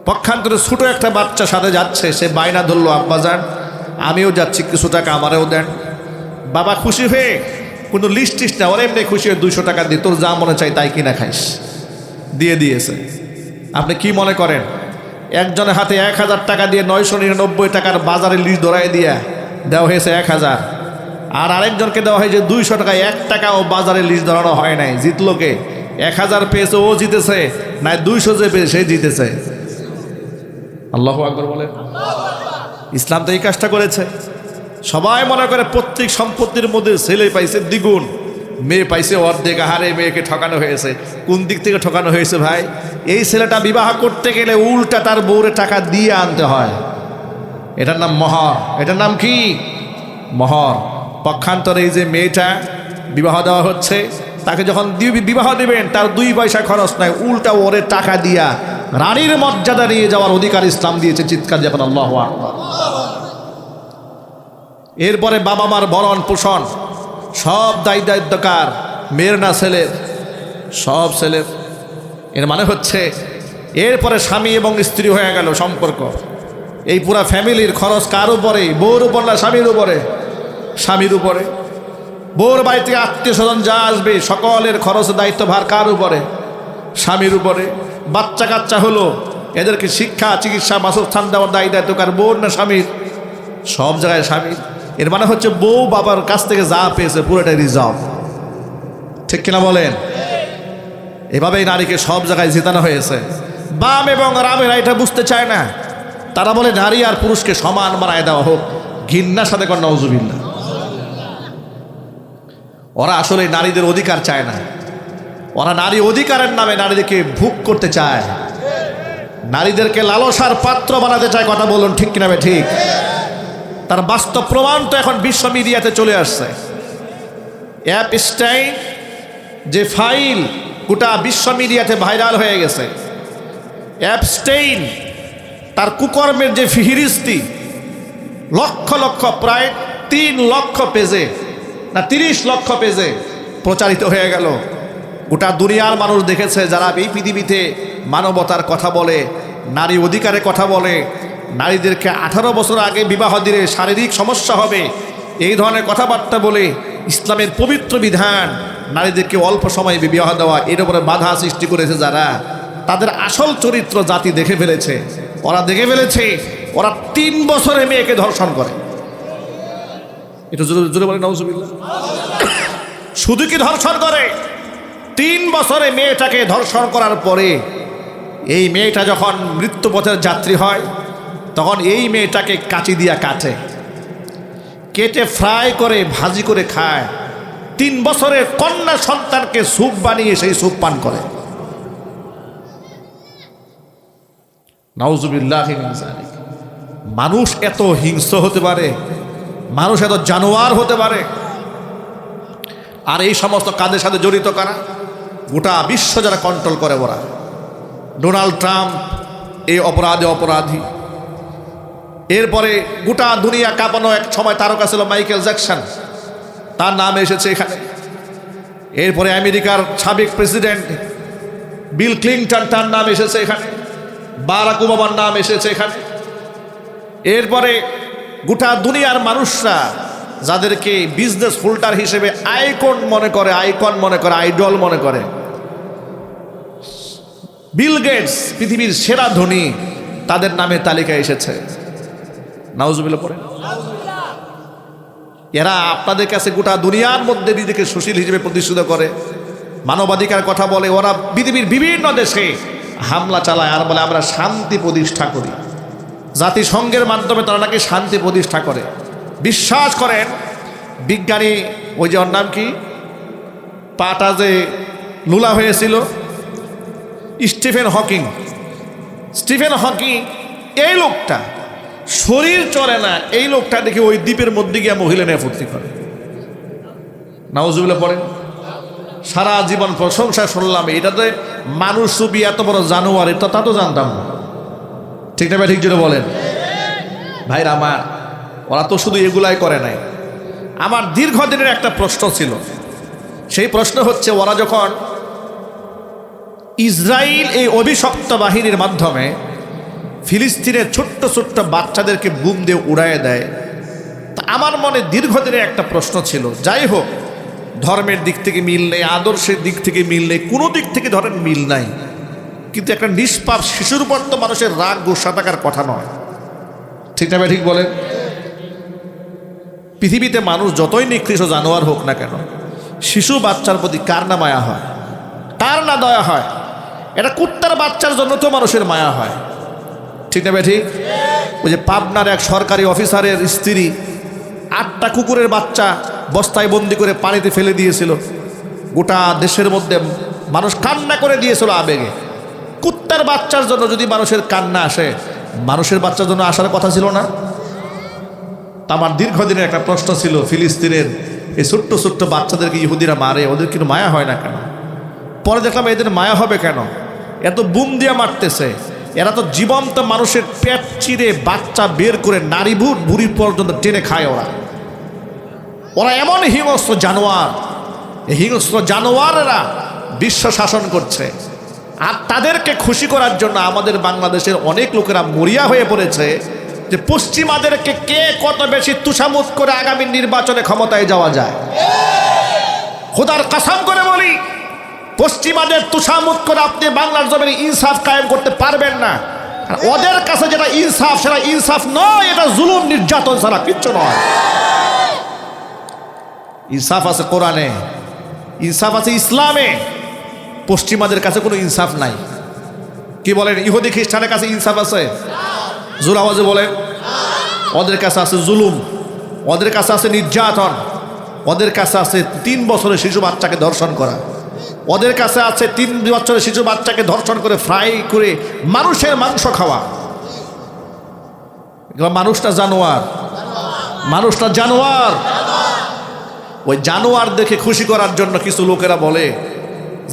Speaker 1: পক্ষান্তরে ছোট একটা বাচ্চা সাথে যাচ্ছে, সে বায়না ধরলো, আব্বাজান আমিও যাচ্ছি, কিছু টাকা আমারও দেন। বাবা খুশি হয়ে কোনো লিস্ট টিস্ট না, ওরা এমনি খুশি হয়ে 200 টাকা দিয়ে তোর যা মনে চাই তাই কিনা খাইস দিয়ে দিয়েছে। আপনি কি মনে করেন একজনের হাতে 1000 টাকা দিয়ে 999 টাকার বাজারের লিস্ট ধরাই দিয়া দেওয়া হয়েছে 1000, আর আরেকজনকে দেওয়া হয়েছে 200 টাকা, 1 টাকাও বাজারের লিস্ট ধরানো হয় নাই। জিতলো কে? 1000 পেয়েছে ও জিতেছে, না 200 যে পেয়েছে সে জিতেছে? আল্লাহু আকবার বলেন। ইসলাম তো এই কাজটা করেছে। সবাই মনে করে প্রত্যেক সম্পত্তির মধ্যে ছেলে পাইছে দ্বিগুণ, মেয়ে পাইছে অর্ধেক। আহারে মেয়েকে ঠকানো হয়েছে। কোন দিক থেকে ঠকানো হয়েছে ভাই? এই ছেলেটা বিবাহ করতে গেলে উল্টা তার বউরে টাকা দিয়ে আনতে হয়। এটার নাম মহর। এটার নাম কি? মহর। পক্ষান্তরে এই যে মেয়েটা বিবাহ দেওয়া হচ্ছে, তাকে যখন বিবাহ দিবেন তার 2 পয়সা খরচ নাই, উল্টা ওরে টাকা দিয়া রানীর মর্যাদা নিয়ে যাওয়ার অধিকার ইসলাম দিয়েছে। চিৎকার যখন আল্লাহু আকবার। এরপরে বাবা মার ভরণ পোষণ সব দায়িত্বকার মেয়ের না ছেলের? সব ছেলের। এর মানে হচ্ছে এরপরে স্বামী এবং স্ত্রী হয়ে গেল সম্পর্ক। এই পুরা ফ্যামিলির খরচ কার উপরে? বউর উপর না স্বামীর উপরে? স্বামীর উপরে। বউর বাড়ি থেকে আত্মীয় স্বজন যা আসবে সকলের খরচের দায়িত্ব ভার কার উপরে? স্বামীর উপরে। বাচ্চা কাচ্চা হলো, এদেরকে শিক্ষা চিকিৎসা বাসস্থান দেওয়ার দায়িত্ব কার? বউর না স্বামীর? সব জায়গায় স্বামীর। এর মানে হচ্ছে বউ বাবার কাছ থেকে যা পেয়েছে পুরোটাই রিজার্ভ। ঠিক কিনা বলেন? এভাবেই নারীকে সব জায়গায় জেতানো হয়েছে। বাম এবং রামেরা এটা বুঝতে চায় না। তারা বলে নারী আর পুরুষকে সমান বানায় দেওয়া হোক। ঘৃণার সাথে কর নাউজুবিল্লাহ। ওরা আসলে নারীদের অধিকার চায় না। ওরা নারী অধিকারের নামে নারীদেরকে ভোগ করতে চায়, নারীদেরকে লালসার পাত্র বানাতে চায়। কথা বলুন ঠিক কিনা? ঠিক। তার বাস্তব প্রমাণ তো এখন বিশ্ব মিডিয়াতে চলে আসছে। অ্যাপস্টাইন যে ফাইল গোটা বিশ্ব মিডিয়াতে ভাইরাল হয়ে গেছে, অ্যাপস্টাইন তার কুকর্মের যে ফিহিরিস্তি লক্ষ লক্ষ, প্রায় 3 লক্ষ পেজে না 30 লক্ষ পেজে প্রচারিত হয়ে গেল। গোটা দুনিয়ার মানুষ দেখেছে। যারা এই পৃথিবীতে মানবতার কথা বলে, নারী অধিকারের কথা বলে, নারীদেরকে 18 বছর আগে বিবাহ দিলে শারীরিক সমস্যা হবে, এই ধরনের কথাবার্তা বলে ইসলামের পবিত্র বিধান নারীদেরকে অল্প সময়ে বিবাহ দেওয়া, এর উপরে বাধা সৃষ্টি করেছে যারা, তাদের আসল চরিত্র জাতি দেখে ফেলেছে। ওরা দেখে ফেলেছে ওরা 3 বছরে মেয়েকে ধর্ষণ করে। একটু জোরে বলে নাউজুবিল্লাহ। শুধু কি ধর্ষণ করে? 3 বছরে মেয়েটাকে ধর্ষণ করার পরে এই মেয়েটা যখন মৃত্যুপথের যাত্রী হয়, তখন এই মেয়েটাকে কাঁচি দিয়া কাটে, কেটে ফ্রাই করে ভাজি করে খায়। 3 বছরের কন্যা সন্তানকে স্যুপ বানিয়ে সেই স্যুপ পান করে। নাউজুবিল্লাহ মিন যালিক। মানুষ এত হিংস্র হতে পারে, মানুষ এত জানোয়ার হতে পারে। আর এই সমস্ত কাজের সাথে জড়িত কারা? গোটা বিশ্ব যারা কন্ট্রোল করে ওরা। ডোনাল্ড ট্রাম্প এই অপরাধী। এরপরে গোটা দুনিয়া কাঁপানো এক সময় তারকা ছিল মাইকেল জ্যাকসন, তার নাম এসেছে এখানে। এরপরে আমেরিকার সাবেক প্রেসিডেন্ট বিল ক্লিনটন, তার নাম এসেছে এখানে, বারাক ওবামার নাম এসেছে এখানে। এরপরে গোটা দুনিয়ার মানুষরা যাদেরকে বিজনেস হোল্ডার হিসেবে আইকন মনে করে, আইডল মনে করে, বিল গেটস পৃথিবীর সেরা ধনী, তাদের নামে তালিকা এসেছে। নাউজুবিল্লাহ পড়ে। এরা আপনাদের কাছে গোটা দুনিয়ার মধ্যে নিজেকে সুশীল হিসেবে প্রতিষ্ঠিত করে, মানবাধিকার কথা বলে। ওরা পৃথিবীর বিভিন্ন দেশে হামলা চালায় আর বলে আমরা শান্তি প্রতিষ্ঠা করি। জাতিসংঘের মাধ্যমে তারা নাকি শান্তি প্রতিষ্ঠা করে। বিশ্বাস করেন বিজ্ঞানী, ওই যে ওর নাম কি, পাটা যে লুলা হয়েছিল, স্টিফেন হকিং, এই লোকটা শরীর চলে না, এই লোকটা দেখে ওই দ্বীপের মধ্যে গিয়ে মহিলা নিয়ে ফুর্তি করে। নাউজুবিল্লাহ পড়েন। সারা জীবন প্রশংসা শুনলাম, এটাতে মানুষ ছবি এত বড় জানোয়ার, এটা তা তো জানতাম না। ঠিক না ভাই? ঠিক জন্য বলেন ভাইরা আমার, ওরা তো শুধু এগুলাই করে নাই। আমার দীর্ঘদিনের একটা প্রশ্ন ছিল, সেই প্রশ্ন হচ্ছে, ওরা যখন ইসরায়েল এই অভিশপ্ত বাহিনীর মাধ্যমে ফিলিস্তিনের ছোট্ট ছোট্ট বাচ্চাদেরকে বুম দিয়ে উড়াইয়ে দেয়, তা আমার মনে দীর্ঘদিনের একটা প্রশ্ন ছিল। যাই হোক, ধর্মের দিক থেকে মিল নেই, আদর্শের দিক থেকে মিল নেই, কোনো দিক থেকে ধরেন মিল নাই, কিন্তু একটা নিষ্পাপ শিশুর উপর তো মানুষের রাগ গোসা থাকার কথা নয়। ঠিক না ভাই? ঠিক বলেন। পৃথিবীতে মানুষ যতই নিকৃষ্ট জানোয়ার হোক না কেন, শিশু বাচ্চার প্রতি কার না মায়া হয়, কার না দয়া হয়? এটা কুত্তার বাচ্চার জন্য তো মানুষের মায়া হয়। ঠিক না ভাই? ঠিক। ওই যে পাবনার এক সরকারি অফিসারের স্ত্রী 8টা কুকুরের বাচ্চা বস্তায় বন্দি করে পানিতে ফেলে দিয়েছিল, গোটা দেশের মধ্যে মানুষ কান্না করে দিয়েছিল আবেগে। কুত্তার বাচ্চার জন্য যদি মানুষের কান্না আসে, মানুষের বাচ্চার জন্য আসার কথা ছিল না? আমার দীর্ঘদিনের একটা প্রশ্ন ছিল, ফিলিস্তিনের এই ছোট্ট ছোট্ট বাচ্চাদেরকে ইহুদিরা মারে, ওদের কিন্তু মায়া হয় না কেন? পরে দেখলাম এদের মায়া হবে কেন, এত বুম দিয়ে মারতেছে, এরা তো জীবন্ত মানুষের পেট চিরে বাচ্চা বের করে নারী বুড়ি পর্যন্ত টেনে খায়। ওরা এমন হিংস্র জানোয়ার, এই হিংস্র জানোয়ারেরা বিশ্ব শাসন করছে। আর তাদেরকে খুশি করার জন্য আমাদের বাংলাদেশের অনেক লোকেরা মরিয়া হয়ে পড়েছে যে পশ্চিমাদেরকে কে কত বেশি তুষামুত করে আগামী নির্বাচনে ক্ষমতায় যাওয়া যায়। খোদার কসম করে বলি, পশ্চিমাদের তুষামুত করে আপনি বাংলার জমিনে ইনসাফ কায়েম করতে পারবেন না। আর ওদের কাছে যেটা ইনসাফ, সেটা ইনসাফ নয়, এটা জুলুম নির্যাতন ছাড়া কিচ্ছু নয়। ইনসাফ আছে কোরআনে, ইনসাফ আছে ইসলামে, পশ্চিমাদের কাছে কোনো ইনসাফ নাই। কি বলেন? ইহুদি খ্রিস্টানের কাছে ইনসাফ আছে? জোর আওয়াজে বলেন। ওদের কাছে আছে জুলুম, ওদের কাছে আছে নির্যাতন, ওদের কাছে আছে 3 বছরের শিশু বাচ্চাকে ধর্ষণ করা, ওদের কাছে আছে 3 বছরের শিশু বাচ্চাকে ধর্ষণ করে ফ্রাই করে মানুষের মাংস খাওয়া। মানুষটা জানোয়ার, মানুষটা জানোয়ার। ওই জানোয়ার দেখে খুশি করার জন্য কিছু লোকেরা বলে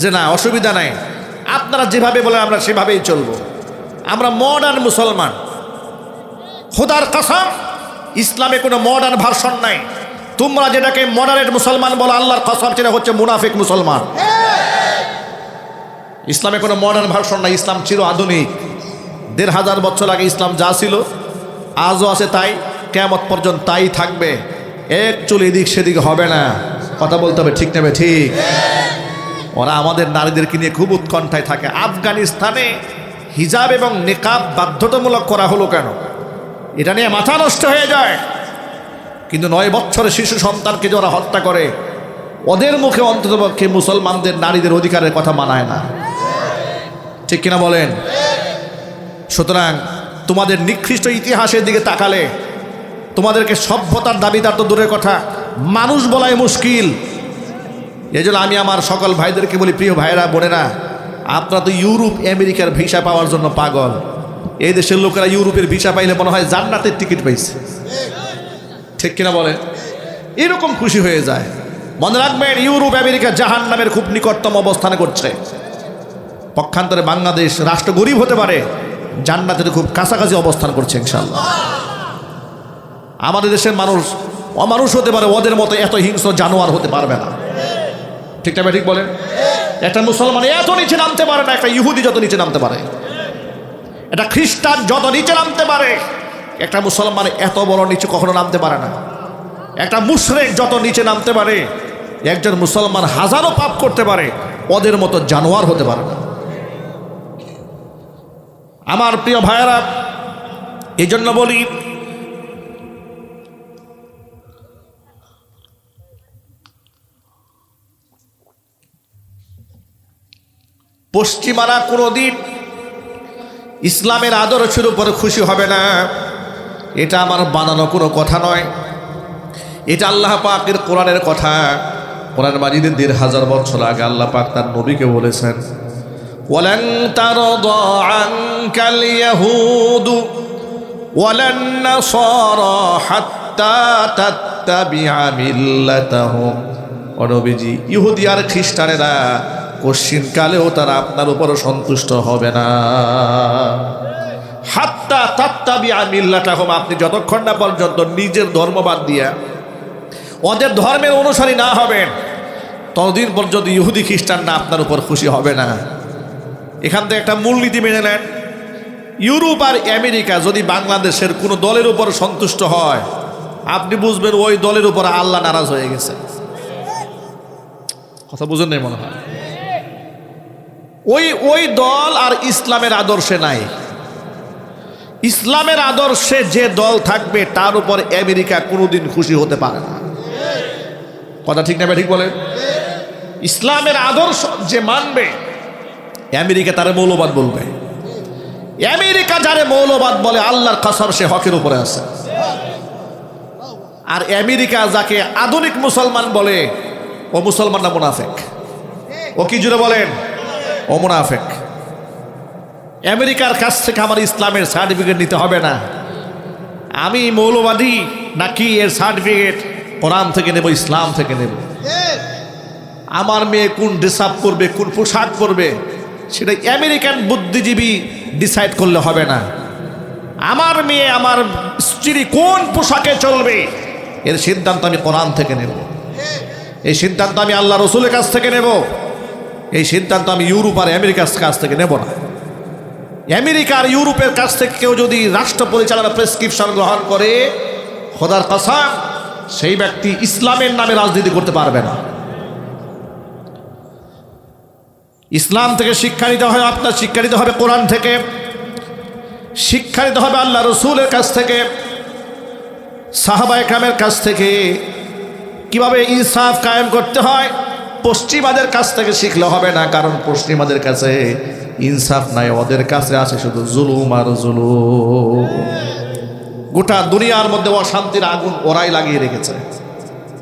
Speaker 1: যে না, অসুবিধা নাই, আপনারা যেভাবে বলে আমরা সেভাবেই চলবো, আমরা মডার্ন মুসলমান। খোদার কসম, ইসলামে কোনো মডার্ন ভার্সন নাই। তোমরা যেটাকে মডারেট মুসলমান বলো, আল্লাহর কসম সেটা হচ্ছে মুনাফিক মুসলমান। ইসলামে কোনো মডার্ন ভার্সন নাই, ইসলাম চির আধুনিক। 1500 বছর আগে ইসলাম যা ছিল আজও আছে তাই, কিয়ামত পর্যন্ত তাই থাকবে। এক চুল এদিক সেদিক হবে না, কথা বলতে হবে। ঠিক নেবে? ঠিক। ওরা আমাদের নারীদেরকে নিয়ে খুব উৎকণ্ঠায় থাকে। আফগানিস্তানে হিজাব এবং নিকাব বাধ্যতামূলক করা হলো কেন, এটা নিয়ে মাথা নষ্ট হয়ে যায়। কিন্তু 9 বছরের শিশু সন্তানকে যারা হত্যা করে, ওদের মুখে অন্ততপক্ষে মুসলমানদের নারীদের অধিকারের কথা মানায় না। ঠিক কিনা বলেন? সুতরাং তোমাদের নিকৃষ্ট ইতিহাসের দিকে তাকালে তোমাদেরকে সভ্যতার দাবিদার তো দূরের কথা, মানুষ বলাই মুশকিল। এই জন্য আমি আমার সকল ভাইদেরকে বলি, প্রিয় ভাইরা বোনেরা, আপনারা তো ইউরোপ আমেরিকার ভিসা পাওয়ার জন্য পাগল। এই দেশের লোকেরা ইউরোপের ভিসা পাইলে মনে হয় জান্নাতের টিকিট পাইছে। ঠিক কিনা বলেন? এরকম খুশি হয়ে যায়। মনে রাখবেন, ইউরোপ আমেরিকা জাহান্নামের খুব নিকটতম অবস্থানে করছে। পক্ষান্তরে বাংলাদেশ রাষ্ট্র গরিব হতে পারে, জান্নাতের খুব কাছাকাছি অবস্থান করছে ইনশাআল্লাহ। আমাদের দেশের মানুষ অমানুষ হতে পারে, ওদের মতো এত হিংস্র জানোয়ার হতে পারবে না। ঠিক না ঠিক বলেন? একটা মুসলমান এত নিচে নামতে পারে না একটা ইহুদি যত নিচে নামতে পারে, একটা খ্রিস্টান যত নিচে নামতে পারে, একটা মুসলমান এত বড় নিচে কখনো নামতে পারে না। একটা মুশরিক যত নিচে নামতে পারে, একজন মুসলমান হাজারো পাপ করতে পারে, ওদের মতো জানোয়ার হতে পারে না। আমার প্রিয় ভাইয়েরা, এই জন্য বলি পশ্চিমারা কোনোদিন ইসলামের আদর্শের উপরে খুশি হবে না। এটা আমার বানানো কোনো কথা নয়, এটা আল্লাহ পাকের কোরআনের কথা। কোরআন মাজিদের ১৫০০ বছর আগে আল্লাহ পাক তার নবীকে বলেছেন, ওয়ালান তারদা আনকাল ইয়াহুদু ওয়ালান নাসারা হাত্তা তাত্তাবিআ মিল্লাতাহুম। ও নবীজি, ইহুদি আর খ্রিস্টানেরা কশিনকালেও তারা আপনার উপর সন্তুষ্ট হবে না। হাত্তা তাত্তাবিআ মিল্লাতাহুম, আপনি যতক্ষণ না পর্যন্ত নিজের ধর্ম বাদ দিয়া ওদের ধর্মের অনুসারী না হবেন, ততদিন পর্যন্ত ইহুদি খ্রিস্টানরা আপনার উপর খুশি হবে না। এখান থেকে একটা মূলনীতি মেনে নেন, ইউরোপ আর আমেরিকা যদি বাংলাদেশের কোনো দলের উপর সন্তুষ্ট হয়, আপনি বুঝবেন ওই দলের উপর আল্লাহ নারাজ হয়ে গেছে। কথা বুঝেন নাই মনে হয়? ওই দল আর ইসলামের আদর্শে নাই। ইসলামের আদর্শে যে দল থাকবে তার উপর আমেরিকা কোনোদিন খুশি হতে পারে না। কথা ঠিক না ঠিক বলেন? ইসলামের আদর্শ যে মানবে, আমেরিকা তারে মৌলবাদ বলবে। আমেরিকা যারে মৌলবাদ বলে, আল্লাহর কসম সে হকের উপরে আছে। আর আমেরিকা যাকে আধুনিক মুসলমান বলে, ও মুসলমান না মুনাফেক। ও কি জুড়ে বলেন? ও মুনাফেক। আমেরিকার কাছ থেকে আমার ইসলামের সার্টিফিকেট নিতে হবে না। আমি মৌলবাদী নাকি এর সার্টিফিকেট কোরআন থেকে নেব, ইসলাম থেকে নেব। আমার মেয়ে কোন ড্রেস আপ করবে, কোন পোশাক পরবে, সেটা আমেরিকান বুদ্ধিজীবী ডিসাইড করলে হবে না। আমার মেয়ে, আমার স্ত্রী কোন পোশাকে চলবে, এর সিদ্ধান্ত আমি কোরআন থেকে নেব। এই সিদ্ধান্ত আমি আল্লাহ রসুলের কাছ থেকে নেব। এই সিদ্ধান্ত আমি ইউরোপ আর আমেরিকার কাছ থেকে নেব না। আমেরিকা আর ইউরোপের কাছ থেকে কেউ যদি রাষ্ট্র পরিচালনা প্রেসক্রিপশন গ্রহণ করে, খোদার কসম সেই ব্যক্তি ইসলামের নামে রাজনীতি করতে পারবে না। ইসলাম থেকে শিক্ষা নিতে হবে, আপনার শিক্ষা নিতে হবে কোরআন থেকে, শিক্ষা নিতে হবে আল্লাহ রসুলের কাছ থেকে, সাহাবায়ে কেরামের কাছ থেকে। কিভাবে ইনসাফ কায়েম করতে হয় পশ্চিমাদের কাছ থেকে শিখলে হবে না, কারণ পশ্চিমাদের কাছে ইনসাফ নাই, ওদের কাছে আছে শুধু জুলুম আর জুলুম। গোটা দুনিয়ার মধ্যে অশান্তির আগুন ওরাই লাগিয়ে রেখেছে।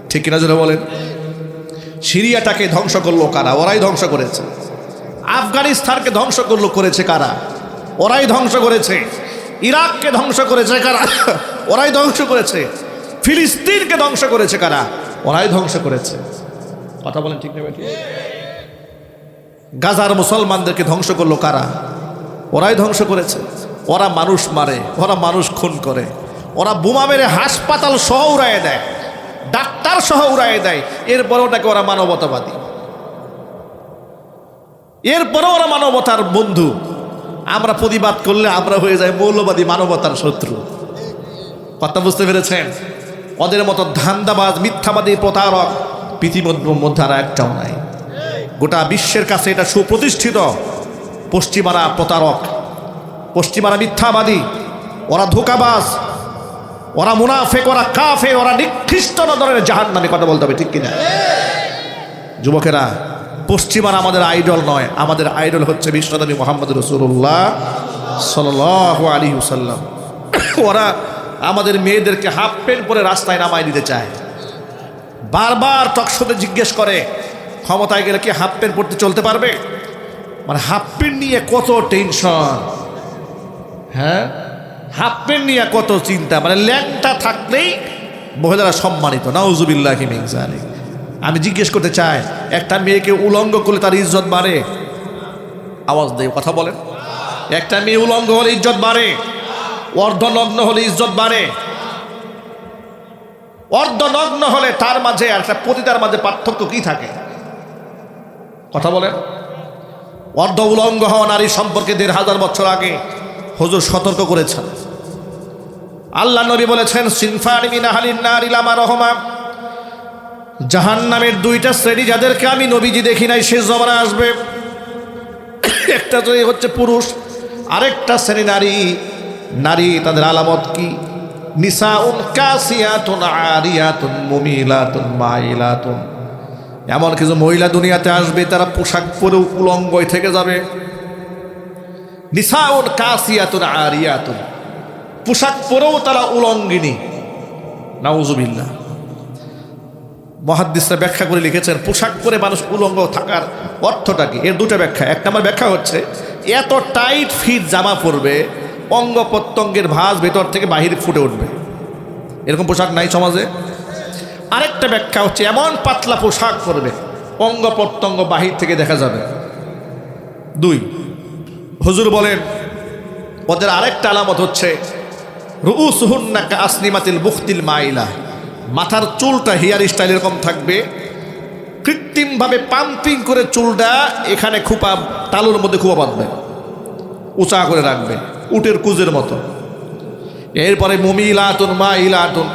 Speaker 1: ঠিক কিনা জোরে বলেন? সিরিয়াটাকে ধ্বংস করলো কারা? ওরাই ধ্বংস করেছে। আফগানিস্তানকে ধ্বংস করেছে কারা? ওরাই ধ্বংস করেছে। ইরাককে ধ্বংস করেছে কারা? ওরাই ধ্বংস করেছে। ফিলিস্তিনকে ধ্বংস করেছে কারা? ওরাই ধ্বংস করেছে। কথা বলেন ঠিক নেবে? গাজার মুসলমানদেরকে ধ্বংস করলো কারা? ওরাই ধ্বংস করেছে। ওরা মানুষ মারে, ওরা মানুষ খুন করে, ওরা বোমা মেরে হাসপাতাল সহ উড়াইয়ে দেয়, ডাক্তার সহ উড়াইয়ে দেয়। এরপরে ওটাকে ওরা মানবতাবাদী, এরপরে ওরা মানবতার বন্ধু। আমরা প্রতিবাদ করলে আমরা হয়ে যাই মৌলবাদী, মানবতার শত্রু। কথা বুঝতে পেরেছেন? ওদের মতো ধান্দাবাজ, মিথ্যাবাদী, প্রতারক পৃথিবীর মধ্যে আর একটাও নাই। গোটা বিশ্বের কাছে এটা সুপ্রতিষ্ঠিত। পশ্চিমারা প্রতারক, পশ্চিমারা মিথ্যাবাদী, ওরা ধোঁকাবাজ, ওরা মুনাফেক, ওরা কাফের, ওরা নিকৃষ্ট ধরনের জাহান্নামী। কথা বলতে হবে ঠিক কিনা? যুবকেরা, পশ্চিমারা আমাদের আইডল নয়, আমাদের আইডল হচ্ছে বিশ্বনবী মুহাম্মদ রাসূলুল্লাহ সাল্লাল্লাহু আলাইহি ওয়াসাল্লাম। ওরা আমাদের মেয়েদেরকে হাফ প্যান্ট পরে রাস্তায় নামায় দিতে চায়। বারবার টকশোতে জিজ্ঞেস করে, ক্ষমতায় গেলে কি হাফ প্যান্ট পরতে চলতে পারবে? মানে হাফ প্যান্ট নিয়ে কত টেনশন, হ্যাঁ, হাফ প্যান্ট নিয়ে কত চিন্তা। মানে ল্যাংটা থাকলেই মহিলারা সম্মানিত। নাউজুবিল্লাহি মিন যালিক। আমি জিজ্ঞেস করতে চাই, একটা মেয়েকে উলঙ্গ করলে তার ইজ্জত বাড়ে? আওয়াজ দিয়ে কথা বলেন। একটা মেয়ে উলঙ্গ হলে ইজ্জত বাড়ে? অর্ধনগ্ন হলে ইজ্জত বাড়ে? অর্ধনগ্ন হলে তার মাঝে আর একটা পতিতার মাঝে পার্থক্য কি থাকে? কথা বলেন। অর্ধ উলঙ্গ হওয়া নারী সম্পর্কে ১৫০০ বছর আগে হুজুর সতর্ক করেছেন। আল্লাহ নবী বলেছেন, সিনফানি মিন আহলিন নারি লা মারহুমা, জাহান্নামের দুইটা শ্রেণী যাদেরকে আমি নবীজি দেখি নাই শেষ জমানায় আসবে। একটা তো হচ্ছে পুরুষ, আরেকটা শ্রেণী নারী। নারী তাদের আলামত কি? নিসাউন কাসিয়াতুন আরিয়াতুন মুমিলাতুন মাইলাতুন, এমন কিছু মহিলা দুনিয়াতে আসবে তারা পোশাক পরেও উলঙ্গই থেকে যাবে। নিসাউন কাসিয়াতুন আরিয়াতুন, পোশাক পরেও তারা উলঙ্গিনী। নাউজুবিল্লাহ। মুহাদ্দিসরা ব্যাখ্যা করে লিখেছেন পোশাক পরে মানুষ উলঙ্গ থাকার অর্থটা কি। এর দুটো ব্যাখ্যা। এক নম্বর ব্যাখ্যা হচ্ছে এত টাইট ফিট জামা পরবে অঙ্গ প্রত্যঙ্গের ভাঁজ ভেতর থেকে বাহির ফুটে উঠবে, এরকম পোশাক নাই সমাজে। আরেকটা ব্যাখ্যা হচ্ছে এমন পাতলা পোশাক পরবে অঙ্গ প্রত্যঙ্গ বাহির থেকে দেখা যাবে। দুই, হুজুর বলেন ওদের আরেকটা আলামত হচ্ছে রুউসুহুন্না কাসনিমাতিল বুখতিল মাইলা, মাথার চুলটা হেয়ার স্টাইল এরকম থাকবে, কৃত্রিমভাবে পাম্পিং করে চুলটা এখানে খোপা তালুর মধ্যে খোপা বাঁধবে, উঁচা করে রাখবে উটের কুজের মতো। এরপরে মুমিলাতুন মাইলাতুন,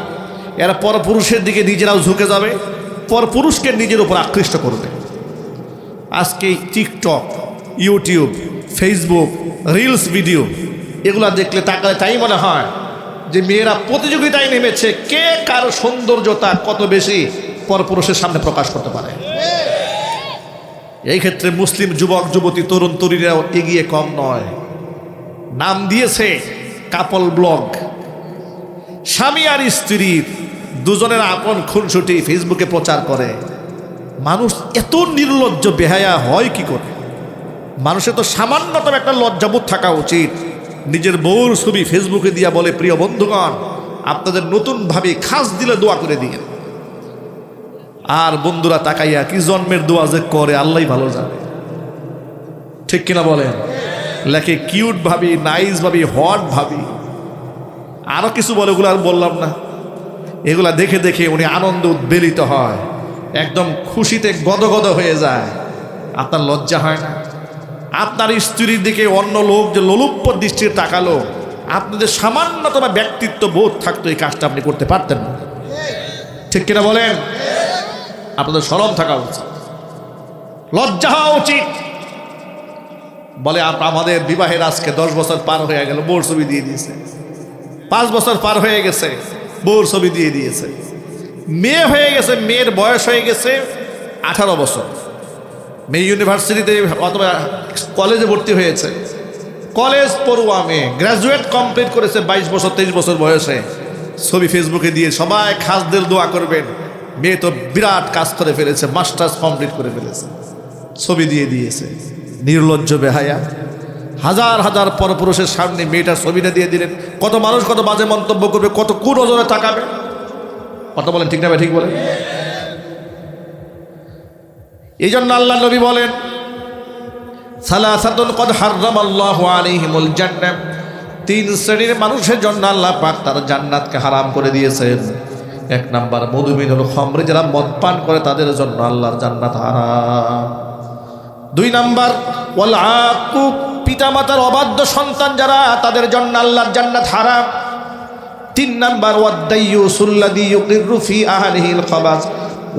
Speaker 1: এরা পরপুরুষের দিকে নিজেরাও ঝুঁকে যাবে, পরপুরুষকে নিজের উপর আকৃষ্ট করবে। আজকে TikTok, YouTube, Facebook, reels video এগুলা দেখলে তাকালে তাই মনে হয় যে মেয়েরা প্রতিযোগিতায় নেমেছে কে কার সৌন্দর্যতা কত বেশি পরপুরুষের সামনে প্রকাশ করতে পারে। এই ক্ষেত্রে মুসলিম যুবক যুবতী তরুণ তরুণীরাও এগিয়ে কম নয়। নাম দিয়েছে কাপল ব্লগ। স্বামী আর স্ত্রীর দুজনের আপন খুনসুটি ফেসবুকে প্রচার করে। মানুষ এত নির্লজ্জ বেহায়া হয় কি করে? মানুষের তো সামান্যতম একটা লজ্জাবোধ থাকা উচিত। নিজের বউর ছবি ফেসবুকে দিয়া বলে, প্রিয় বন্ধুগণ আপনাদের নতুনভাবে খাস দিলে দোয়া করে দিয়ে। আর বন্ধুরা তাকাইয়া কি জন্মের দোয়া যে করে আল্লাহ ভালো জানে, ঠিক কিনা বলেন? লেখে কিউট ভাবি, নাইস ভাবি, হট ভাবি, আরো কিছু বলে, ওগুলো আর বললাম না। এগুলা দেখে দেখে উনি আনন্দ উদ্বেলিত হয়, একদম খুশিতে গদগদ হয়ে যায়। আপনার লজ্জা হয় না? আপনার স্ত্রীর দিকে অন্য লোক যে লোলুপ্য দৃষ্টির তাকালো, আপনাদের সামান্যতম ব্যক্তিত্ব বোধ থাকতো এই কাজটা আপনি করতে পারতেন না, ঠিক কিনা বলেন? আপনাদের শরম থাকা উচিত, লজ্জা হওয়া উচিত। বলে আমাদের বিবাহের আজকে 10 বছর পার হয়ে গেল, বউর ছবি দিয়ে দিয়েছে। 5 বছর পার হয়ে গেছে, বউর ছবি দিয়ে দিয়েছে। মেয়ে হয়ে গেছে, মেয়ের বয়স হয়ে গেছে 18 বছর। মেয়ে ইউনিভার্সিটিতে অথবা কলেজে ভর্তি হয়েছে, কলেজ পড়ুয়া মেয়ে, গ্র্যাজুয়েট কমপ্লিট করেছে 22 বছর 23 বছর বয়সে। ছবি ফেসবুকে দিয়ে সবাই খাসদের দোয়া করবেন, মেয়ে তো বিরাট কাজ করে ফেলেছে, মাস্টার্স কমপ্লিট করে ফেলেছে, ছবি দিয়ে দিয়েছে। নির্লজ্জ বেহায়া। হাজার হাজার পরপুরুষের সামনে মেয়েটার ছবিটা দিয়ে দিলেন। কত মানুষ কত বাজে মন্তব্য করবে, কত কুনজরে তাকাবে। কথা বলেন ঠিক না ভাই? ঠিক বলেন। এই জন্য আল্লাহ নবী বলেন, সালাসাতুন কদ হাররামাল্লাহু আলাইহিমুল জান্নাহ, 3 শ্রেণীর মানুষের জন্য আল্লাহ পাক তার জান্নাতকে হারাম করে দিয়েছেন। 1 নাম্বার মধুমিনুল খামর, যারা মদ পান করে তাদের জন্য আল্লাহর জান্নাত হারাম। 2 নাম্বার ওয়াল আকুক, পিতামাতার অবাধ্য সন্তান যারা, তাদের জন্য আল্লাহর জান্নাত হারাম। 3 নাম্বার ওয়াদাইয়ুসুল্লাযী ইউকিরু ফি আহলিহিল খাবাস,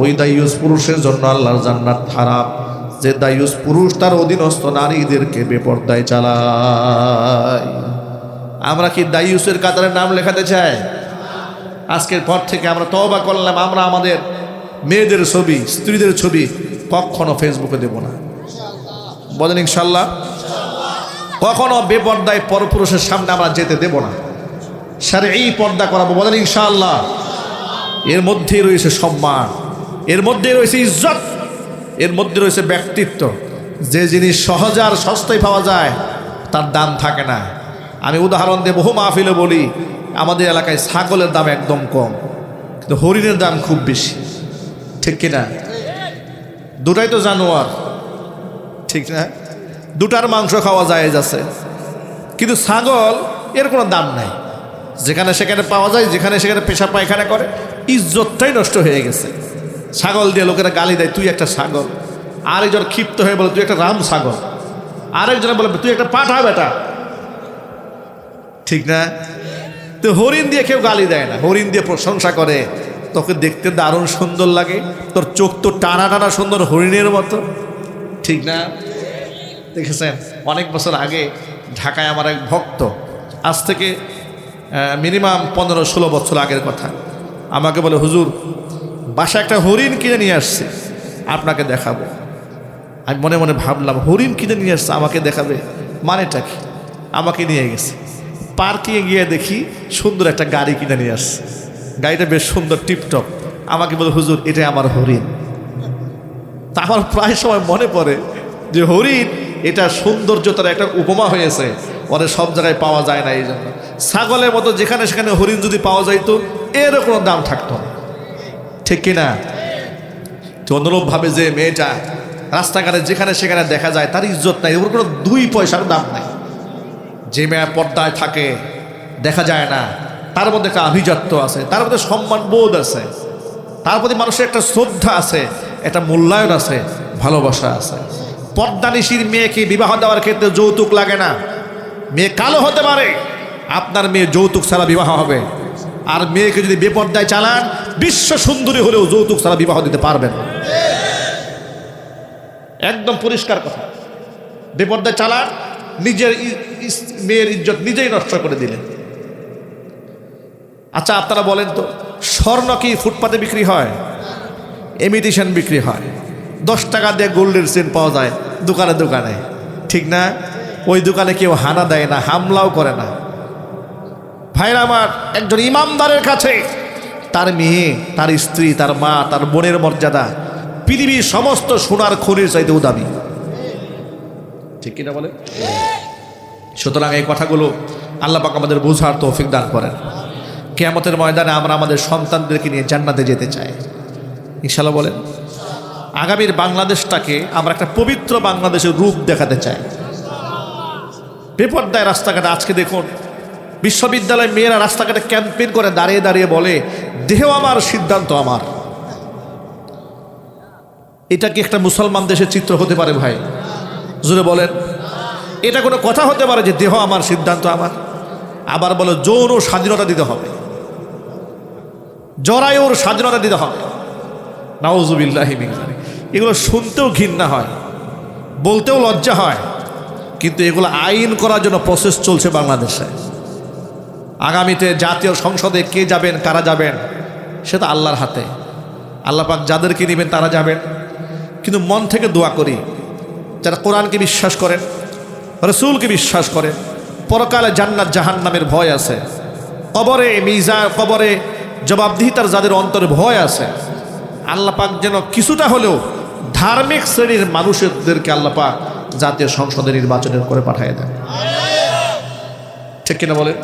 Speaker 1: ওই দায়ুস পুরুষের জন্য আল্লাহর জান্নাত হারাম যে দায়ুস পুরুষ তার অধীনস্থ নারীদেরকে বেপরদায় চালায়। আমরা কি দায়ুসের কাতারে নাম লেখাতে চাই? আজকের পর থেকে আমরা তওবা করলাম, আমরা আমাদের মেয়েদের ছবি, স্ত্রীদের ছবি কখনো ফেসবুকে দেব না। বলেন ইনশাল্লাহ। কখনো বেপর্দায় পরপুরুষের সামনে আমরা যেতে দেব না, শারঈ পর্দা করাবো। বলেন ইনশাআল্লাহ। এর মধ্যে রয়েছে সম্মান, এর মধ্যে রয়েছে ইজ্জত, এর মধ্যে রয়েছে ব্যক্তিত্ব। যে জিনিস সহজে আর সস্তায় পাওয়া যায় তার দাম থাকে না। আমি উদাহরণ দিয়ে বহু মাহফিলে বলি, আমাদের এলাকায় ছাগলের দাম একদম কম, কিন্তু হরিণের দাম খুব বেশি, ঠিক কিনা? দুটাই তো জানোয়ার, ঠিক না? দুটার মাংস খাওয়া যায় আছে, কিন্তু ছাগল এর কোনো দাম নাই। যেখানে সেখানে পাওয়া যায়, যেখানে সেখানে পেশা পায়খানা করে, ইজ্জতটাই নষ্ট হয়ে গেছে। ছাগল দিয়ে লোকেরা গালি দেয়, তুই একটা ছাগল, আরেকজন ক্ষিপ্ত হয়ে বলে তুই একটা রাম ছাগল, আরেকজনে বলে তুই একটা পাঠা বেটা, ঠিক না? তো হরিণ দিয়ে কেউ গালি দেয় না, হরিণ দিয়ে প্রশংসা করে, তোকে দেখতে দারুণ সুন্দর লাগে, তোর চোখ তো টানা টানা সুন্দর হরিণের মতো, ঠিক না? দেখেছেন অনেক বছর আগে ঢাকায় আমার এক ভক্ত, আজ থেকে মিনিমাম 15-16 বছর আগের কথা, আমাকে বলে হুজুর বাসায় একটা হরিণ কিনে নিয়ে আসছে, আপনাকে দেখাবো। আমি মনে মনে ভাবলাম হরিণ কিনে নিয়ে আসছে আমাকে দেখাবে, মানেটা কি? আমাকে নিয়ে গেছে পার্কে, গিয়ে দেখি সুন্দর একটা গাড়ি কিনে নিয়ে আসছে, গাড়িটা বেশ সুন্দর টিপটপ। আমাকে বলে হুজুর এটাই আমার হরিণ। তা আমার প্রায় সময় মনে পড়ে যে হরিণ এটা সৌন্দর্যতার একটা উপমা হয়েছে, ওদের সব জায়গায় পাওয়া যায় না, এই জন্য ছাগলের মতো যেখানে সেখানে হরিণ যদি পাওয়া যাইতো এরও কোনো দাম থাকতো না, ঠিক কিনা? অনুরূপভাবে যে মেয়েটা রাস্তাঘাটে যেখানে সেখানে দেখা যায় তার ইজ্জত নাই, ওর কোনো 2 পয়সার দাম নাই। যে মেয়ে পর্দায় থাকে দেখা যায় না, তার মধ্যে একটা আভিজাত্য আছে, তার মধ্যে সম্মান বোধ আছে, তার প্রতি মানুষের একটা শ্রদ্ধা আছে, একটা মূল্যায়ন আছে, ভালোবাসা আছে। পর্দানিশীর মেয়েকে বিবাহ দেওয়ার ক্ষেত্রে যৌতুক লাগে না। মেয়ে কালো হতে পারে, আপনার মেয়ে যৌতুক ছাড়া বিবাহ হবে। আর মেয়েকে যদি বেপর্দায় চালান, বিশ্ব সুন্দরী হলেও যৌতুক ছাড়া বিবাহ দিতে পারবেন, একদম পরিষ্কার কথা। বেপর্দায় চালান, নিজের মেয়ের ইজ্জত নিজেই নষ্ট করে দিলেন। আচ্ছা আপনারা বলেন তো, স্বর্ণ কি ফুটপাতে বিক্রি হয়? ইমিটেশন বিক্রি হয়। 10 টাকা দিয়ে গোল্ডের চেন পাওয়া যায় দোকানে দোকানে, ঠিক না? ওই দোকানে কেউ হানা দেয় না, হামলাও করে না। ভাইরা আমার, একজন ইমামদারের কাছে তার মেয়ে, তার স্ত্রী, তার মা, তার বোনের মর্যাদা পৃথিবীর সমস্ত সোনার খনির চাইতেও দামি, ঠিক কিনা বলে? সুতরাং এই কথাগুলো আল্লাহ পাক আমাদের বোঝার তৌফিক দান করেন। কিয়ামতের ময়দানে আমরা আমাদের সন্তানদেরকে নিয়ে জান্নাতে যেতে চাই, ইনশাআল্লাহ বলেন। আগামীর বাংলাদেশটাকে আমরা একটা পবিত্র বাংলাদেশের রূপ দেখাতে চাই। বেপর্দায় রাস্তাঘাটে আজকে দেখুন, বিশ্ববিদ্যালয়ের মেয়েরা রাস্তাঘাটে ক্যাম্পেইন করে দাঁড়িয়ে দাঁড়িয়ে বলে দেহ আমার, সিদ্ধান্ত আমার। এটা কি একটা মুসলমান দেশের চিত্র হতে পারে ভাই? জোরে বলেন, এটা কোনো কথা হতে পারে যে দেহ আমার, সিদ্ধান্ত আমার? আবার বলো যৌন স্বাধীনতা দিতে হবে, জরায়ুর স্বাধীনতা দিতে হবে। নাউজুবিল্লাহি মিন যালিক। এগুলো শুনতেও ঘৃণা হয়, বলতেও লজ্জা হয়, কিন্তু এগুলো আইন করার জন্য প্রসেস চলছে বাংলাদেশে। আগামীতে জাতীয় সংসদে কে যাবেন, কারা যাবেন, সেটা আল্লাহর হাতে। আল্লাহ পাক যাদেরকে নেবেন তারা যাবেন। কিন্তু মন থেকে দোয়া করি, যারা কোরআনকে বিশ্বাস করেন, রসুলকে বিশ্বাস করেন, পরকালে জান্নাত জাহান্নামের ভয় আছে, কবরে মিজান, কবরে জবাবদিহিতার যাদের অন্তরে ভয় আছে, আল্লাহ পাক যেন কিছুটা হলেও ধার্মিক শ্রেণীর মানুষদেরকে আল্লাহ পাক জাতীয় সংসদে নির্বাচনের করে পাঠিয়ে দেন, ঠিক কিনা বলেন?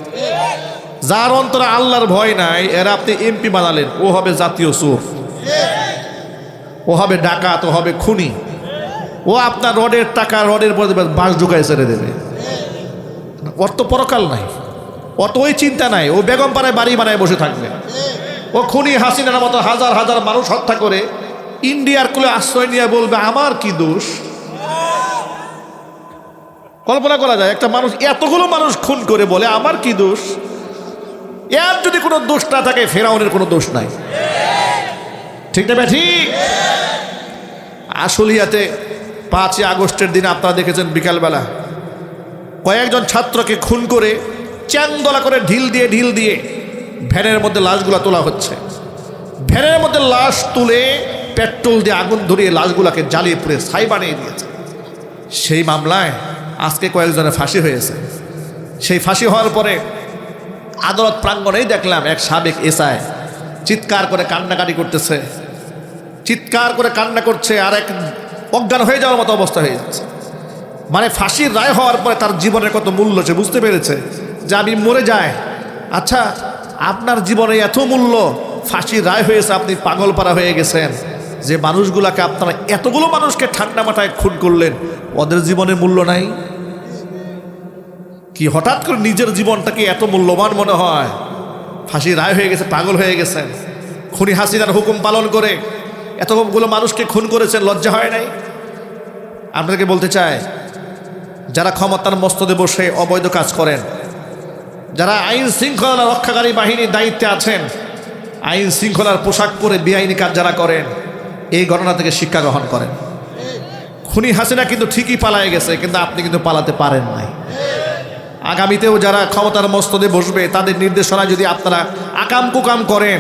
Speaker 1: যার অন্তরে আল্লাহর ভয় নাই, এরা আপনি এমপি বানালেন, ও হবে জাতীয় চোর, ও হবে ডাকাত, ও হবে খুনি, ও আপনার রডের টাকা রডের পরে বাঁশ ঢুকায় ছেড়ে দেবে। ওর তো পরকাল নাই, অত ওই চিন্তা নাই, ও বেগম পাড়ায় বাড়ি বানায় বসে থাকবে। ও খুনি হাসিনার মতো হাজার হাজার মানুষ হত্যা করে ইন্ডিয়ার কোলে আশ্রয় নিয়ে বলবে আমার কি দোষ? কল্পনা করা যায়, একটা মানুষ এতগুলো মানুষ খুন করে বলে আমার কি দোষ? এর যদি কোনো দোষ না থাকে, ফেরাউনের কোনো দোষ নাই, ঠিক না ঠিক? আশুলিয়াতে 5ই আগস্টের দিনে আপনারা দেখেছেন বিকালবেলা কয়েকজন ছাত্রকে খুন করে চ্যাংদোলা করে ঢিল দিয়ে ভ্যানের মধ্যে লাশগুলা তোলা হচ্ছে। ভ্যানের মধ্যে লাশ তুলে পেট্রোল দিয়ে আগুন ধরিয়ে লাশগুলাকে জ্বালিয়ে পুড়ে ছাই বানিয়ে দিয়েছে। সেই মামলায় আজকে কয়েকজনের ফাঁসি হয়েছে। সেই ফাঁসি হওয়ার পরে আদালত প্রাঙ্গণেই দেখলাম এক সাবেক এসআই চিৎকার করে কান্নাকাটি করতেছে, চিৎকার করে কান্না করছে, আর এক অজ্ঞান হয়ে যাওয়ার মতো অবস্থা হয়ে যাচ্ছে। মানে ফাঁসির রায় হওয়ার পরে তার জীবনের কত মূল্য সে বুঝতে পেরেছে যে আমি মরে যাই। আচ্ছা, আপনার জীবনে এত মূল্য, ফাঁসির রায় হয়েছে, আপনি পাগলপাড়া হয়ে গেছেন, যে মানুষগুলাকে আপনারা এতগুলো মানুষকে ঠান্ডা মাথায় খুন করলেন, ওদের জীবনের মূল্য নাই কি? হঠাৎ করে নিজের জীবনটাকে এত মূল্যবান মনে হয়? ফাঁসির রায় হয়ে গেছে, পাগল হয়ে গেছেন। খুনি হাসিনার হুকুম পালন করে এতগুলো মানুষকে খুন করেছেন, লজ্জা হয় নাই? আপনাদেরকে বলতে চাই, যারা ক্ষমতার মস্তদে বসে অবৈধ কাজ করেন, যারা আইন শৃঙ্খলা রক্ষাকারী বাহিনীর দায়িত্বে আছেন, আইন শৃঙ্খলার পোশাক পরে বেআইনি কাজ যারা করেন, এই ঘটনা থেকে শিক্ষা গ্রহণ করেন। খুনি হাসিনা কিন্তু ঠিকই পালায়ে গেছে, কিন্তু আপনি কিন্তু পালাতে পারেন নাই। আগামীতেও যারা ক্ষমতার মস্তদে বসবে, তাদের নির্দেশনায় যদি আপনারা আকাম কুকাম করেন,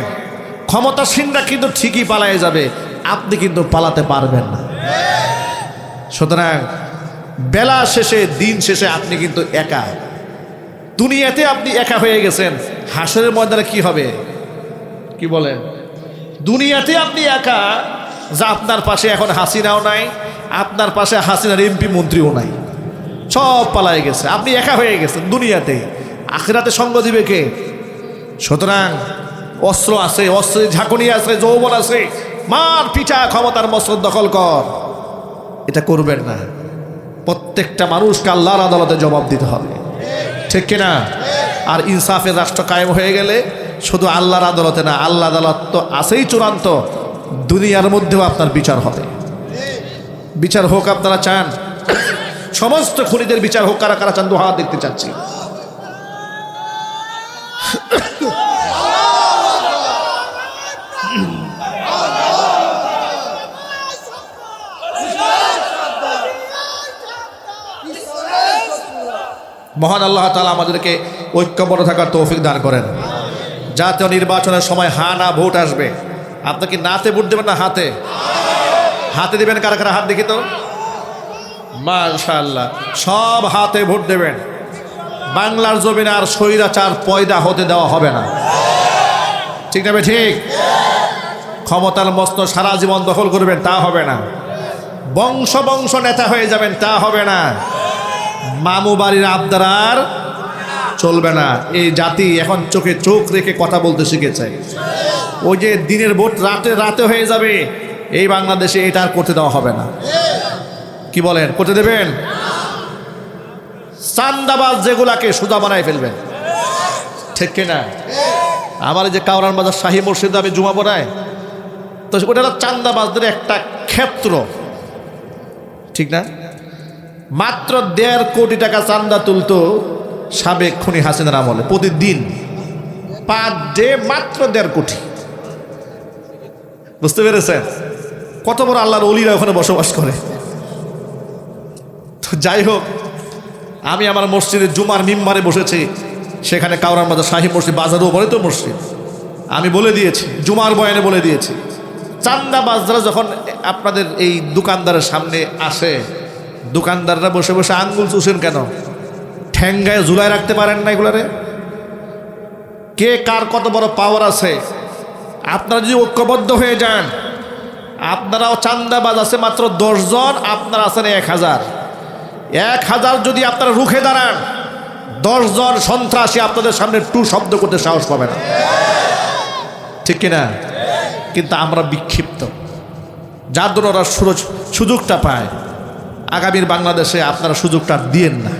Speaker 1: ক্ষমতাসীনরা কিন্তু ঠিকই পালায়ে যাবে, আপনি কিন্তু পালাতে পারবেন না। সুতরাং বেলা শেষে, দিন শেষে আপনি কিন্তু একা। দুনিয়াতে আপনি একা হয়ে গেছেন, হাসরের ময়দানে কি হবে? কি বলেন? দুনিয়াতে আপনি একা, যা আপনার পাশে এখন হাসিনাও নাই, আপনার পাশে হাসিনার এমপি মন্ত্রীও নাই, সব পালায় গেছে, আপনি একা হয়ে গেছেন দুনিয়াতে। আখিরাতে সঙ্গ দিবে কে? সুতরাং অস্ত্র আছে, অস্ত্রের ঝাঁকুনি আছে, যৌবন আছে, মার পিঠা ক্ষমতার মসনদ দখল কর, এটা করবেন না। প্রত্যেকটা মানুষকে আল্লাহর আদালতে জবাব দিতে হবে, ঠিক কিনা? আর ইনসাফের রাষ্ট্র কায়েম হয়ে গেলে শুধু আল্লাহর আদালতে না, আল্লাহ আদালত তো আছেই চূড়ান্ত, দুনিয়ার মধ্যেও আপনার বিচার হবে। বিচার হোক আপনারা চান? সমস্ত খুনিদের বিচার হোক। কারা কারা চান? দু হাত দেখতে চাচ্ছি। মহান আল্লাহ তাআলা আমাদেরকে ঐক্যবদ্ধ থাকার তৌফিক দান করেন। জাতীয় নির্বাচনের সময় হা না ভোট আসবে, আপনি কি নাতে ভোট দেবেন না হাতে? হাতে দেবেন। কারা কারা হাত দেখি তো? মাশাআল্লাহ, সব হাতে ভোট দেবেন। বাংলার জমিনে আর স্বৈরাচার পয়দা হতে দেওয়া হবে না, ঠিক না? ঠিক। ক্ষমতার মস্ত সারা জীবন দখল করবেন, তা হবে না। বংশ বংশ নেতা হয়ে যাবেন, তা হবে না। মামু বাড়ির আবদার আর চলবে না। এই জাতি এখন চোখে চোখ রেখে কথা বলতে শিখেছে। ওই যে দিনের ভোট রাতে রাতে হয়ে যাবে, এই বাংলাদেশে এটা আর করতে দেওয়া হবে না। কি বলেন? করতে দেবেন? চান্দাবাজ যেগুলাকে সোজা বানায় ফেলবেন, ঠিক কিনা? আমার এই যে কাওরান বাজার শাহী মসজিদে আমি জুমা পড়াই, তো ওটা চান্দাবাজদের একটা ক্ষেত্র, ঠিক না? মাত্র 1.5 কোটি টাকা চান্দা তুলতো সাবেক খুনি হাসিনার আমলে প্রতিদিন, পার ডে মাত্র 1.5 কোটি। বুঝতে পেরেছেন কত বড় আল্লাহর ওলিরা ওখানে বসবাস করে? তো যাই হোক, আমি আমার মসজিদে জুমার মিম্বারে বসেছি, সেখানে কাওরান বাজার শাহী মসজিদ, বাজারও বলে তো মসজিদ, আমি বলে দিয়েছি, জুমার বয়ানে বলে দিয়েছি, চান্দাবাজরা যখন আপনাদের এই দোকানদারের সামনে আসে, দোকানদাররা বসে বসে আঙ্গুল চুষেন কেন? ঠ্যাঙ্গায় ঝুলায় রাখতে পারেন না এগুলারে? কে কার কত বড় পাওয়ার আছে? আপনারা যদি ঐক্যবদ্ধ হয়ে যান, আপনারাও চান্দাবাজ আছে মাত্র 10 জন, আপনারা আছেন 1000। 1000 যদি আপনারা রুখে দাঁড়ান, 10 জন সন্ত্রাসী আপনাদের সামনে টু শব্দ করতে সাহস পাবে না, ঠিক কিনা? কিন্তু আমরা বিক্ষিপ্ত, যার জন্য ওরা সুযোগটা পায়। আগামীর বাংলাদেশে আপনারা সুযোগটা দিয়েন না।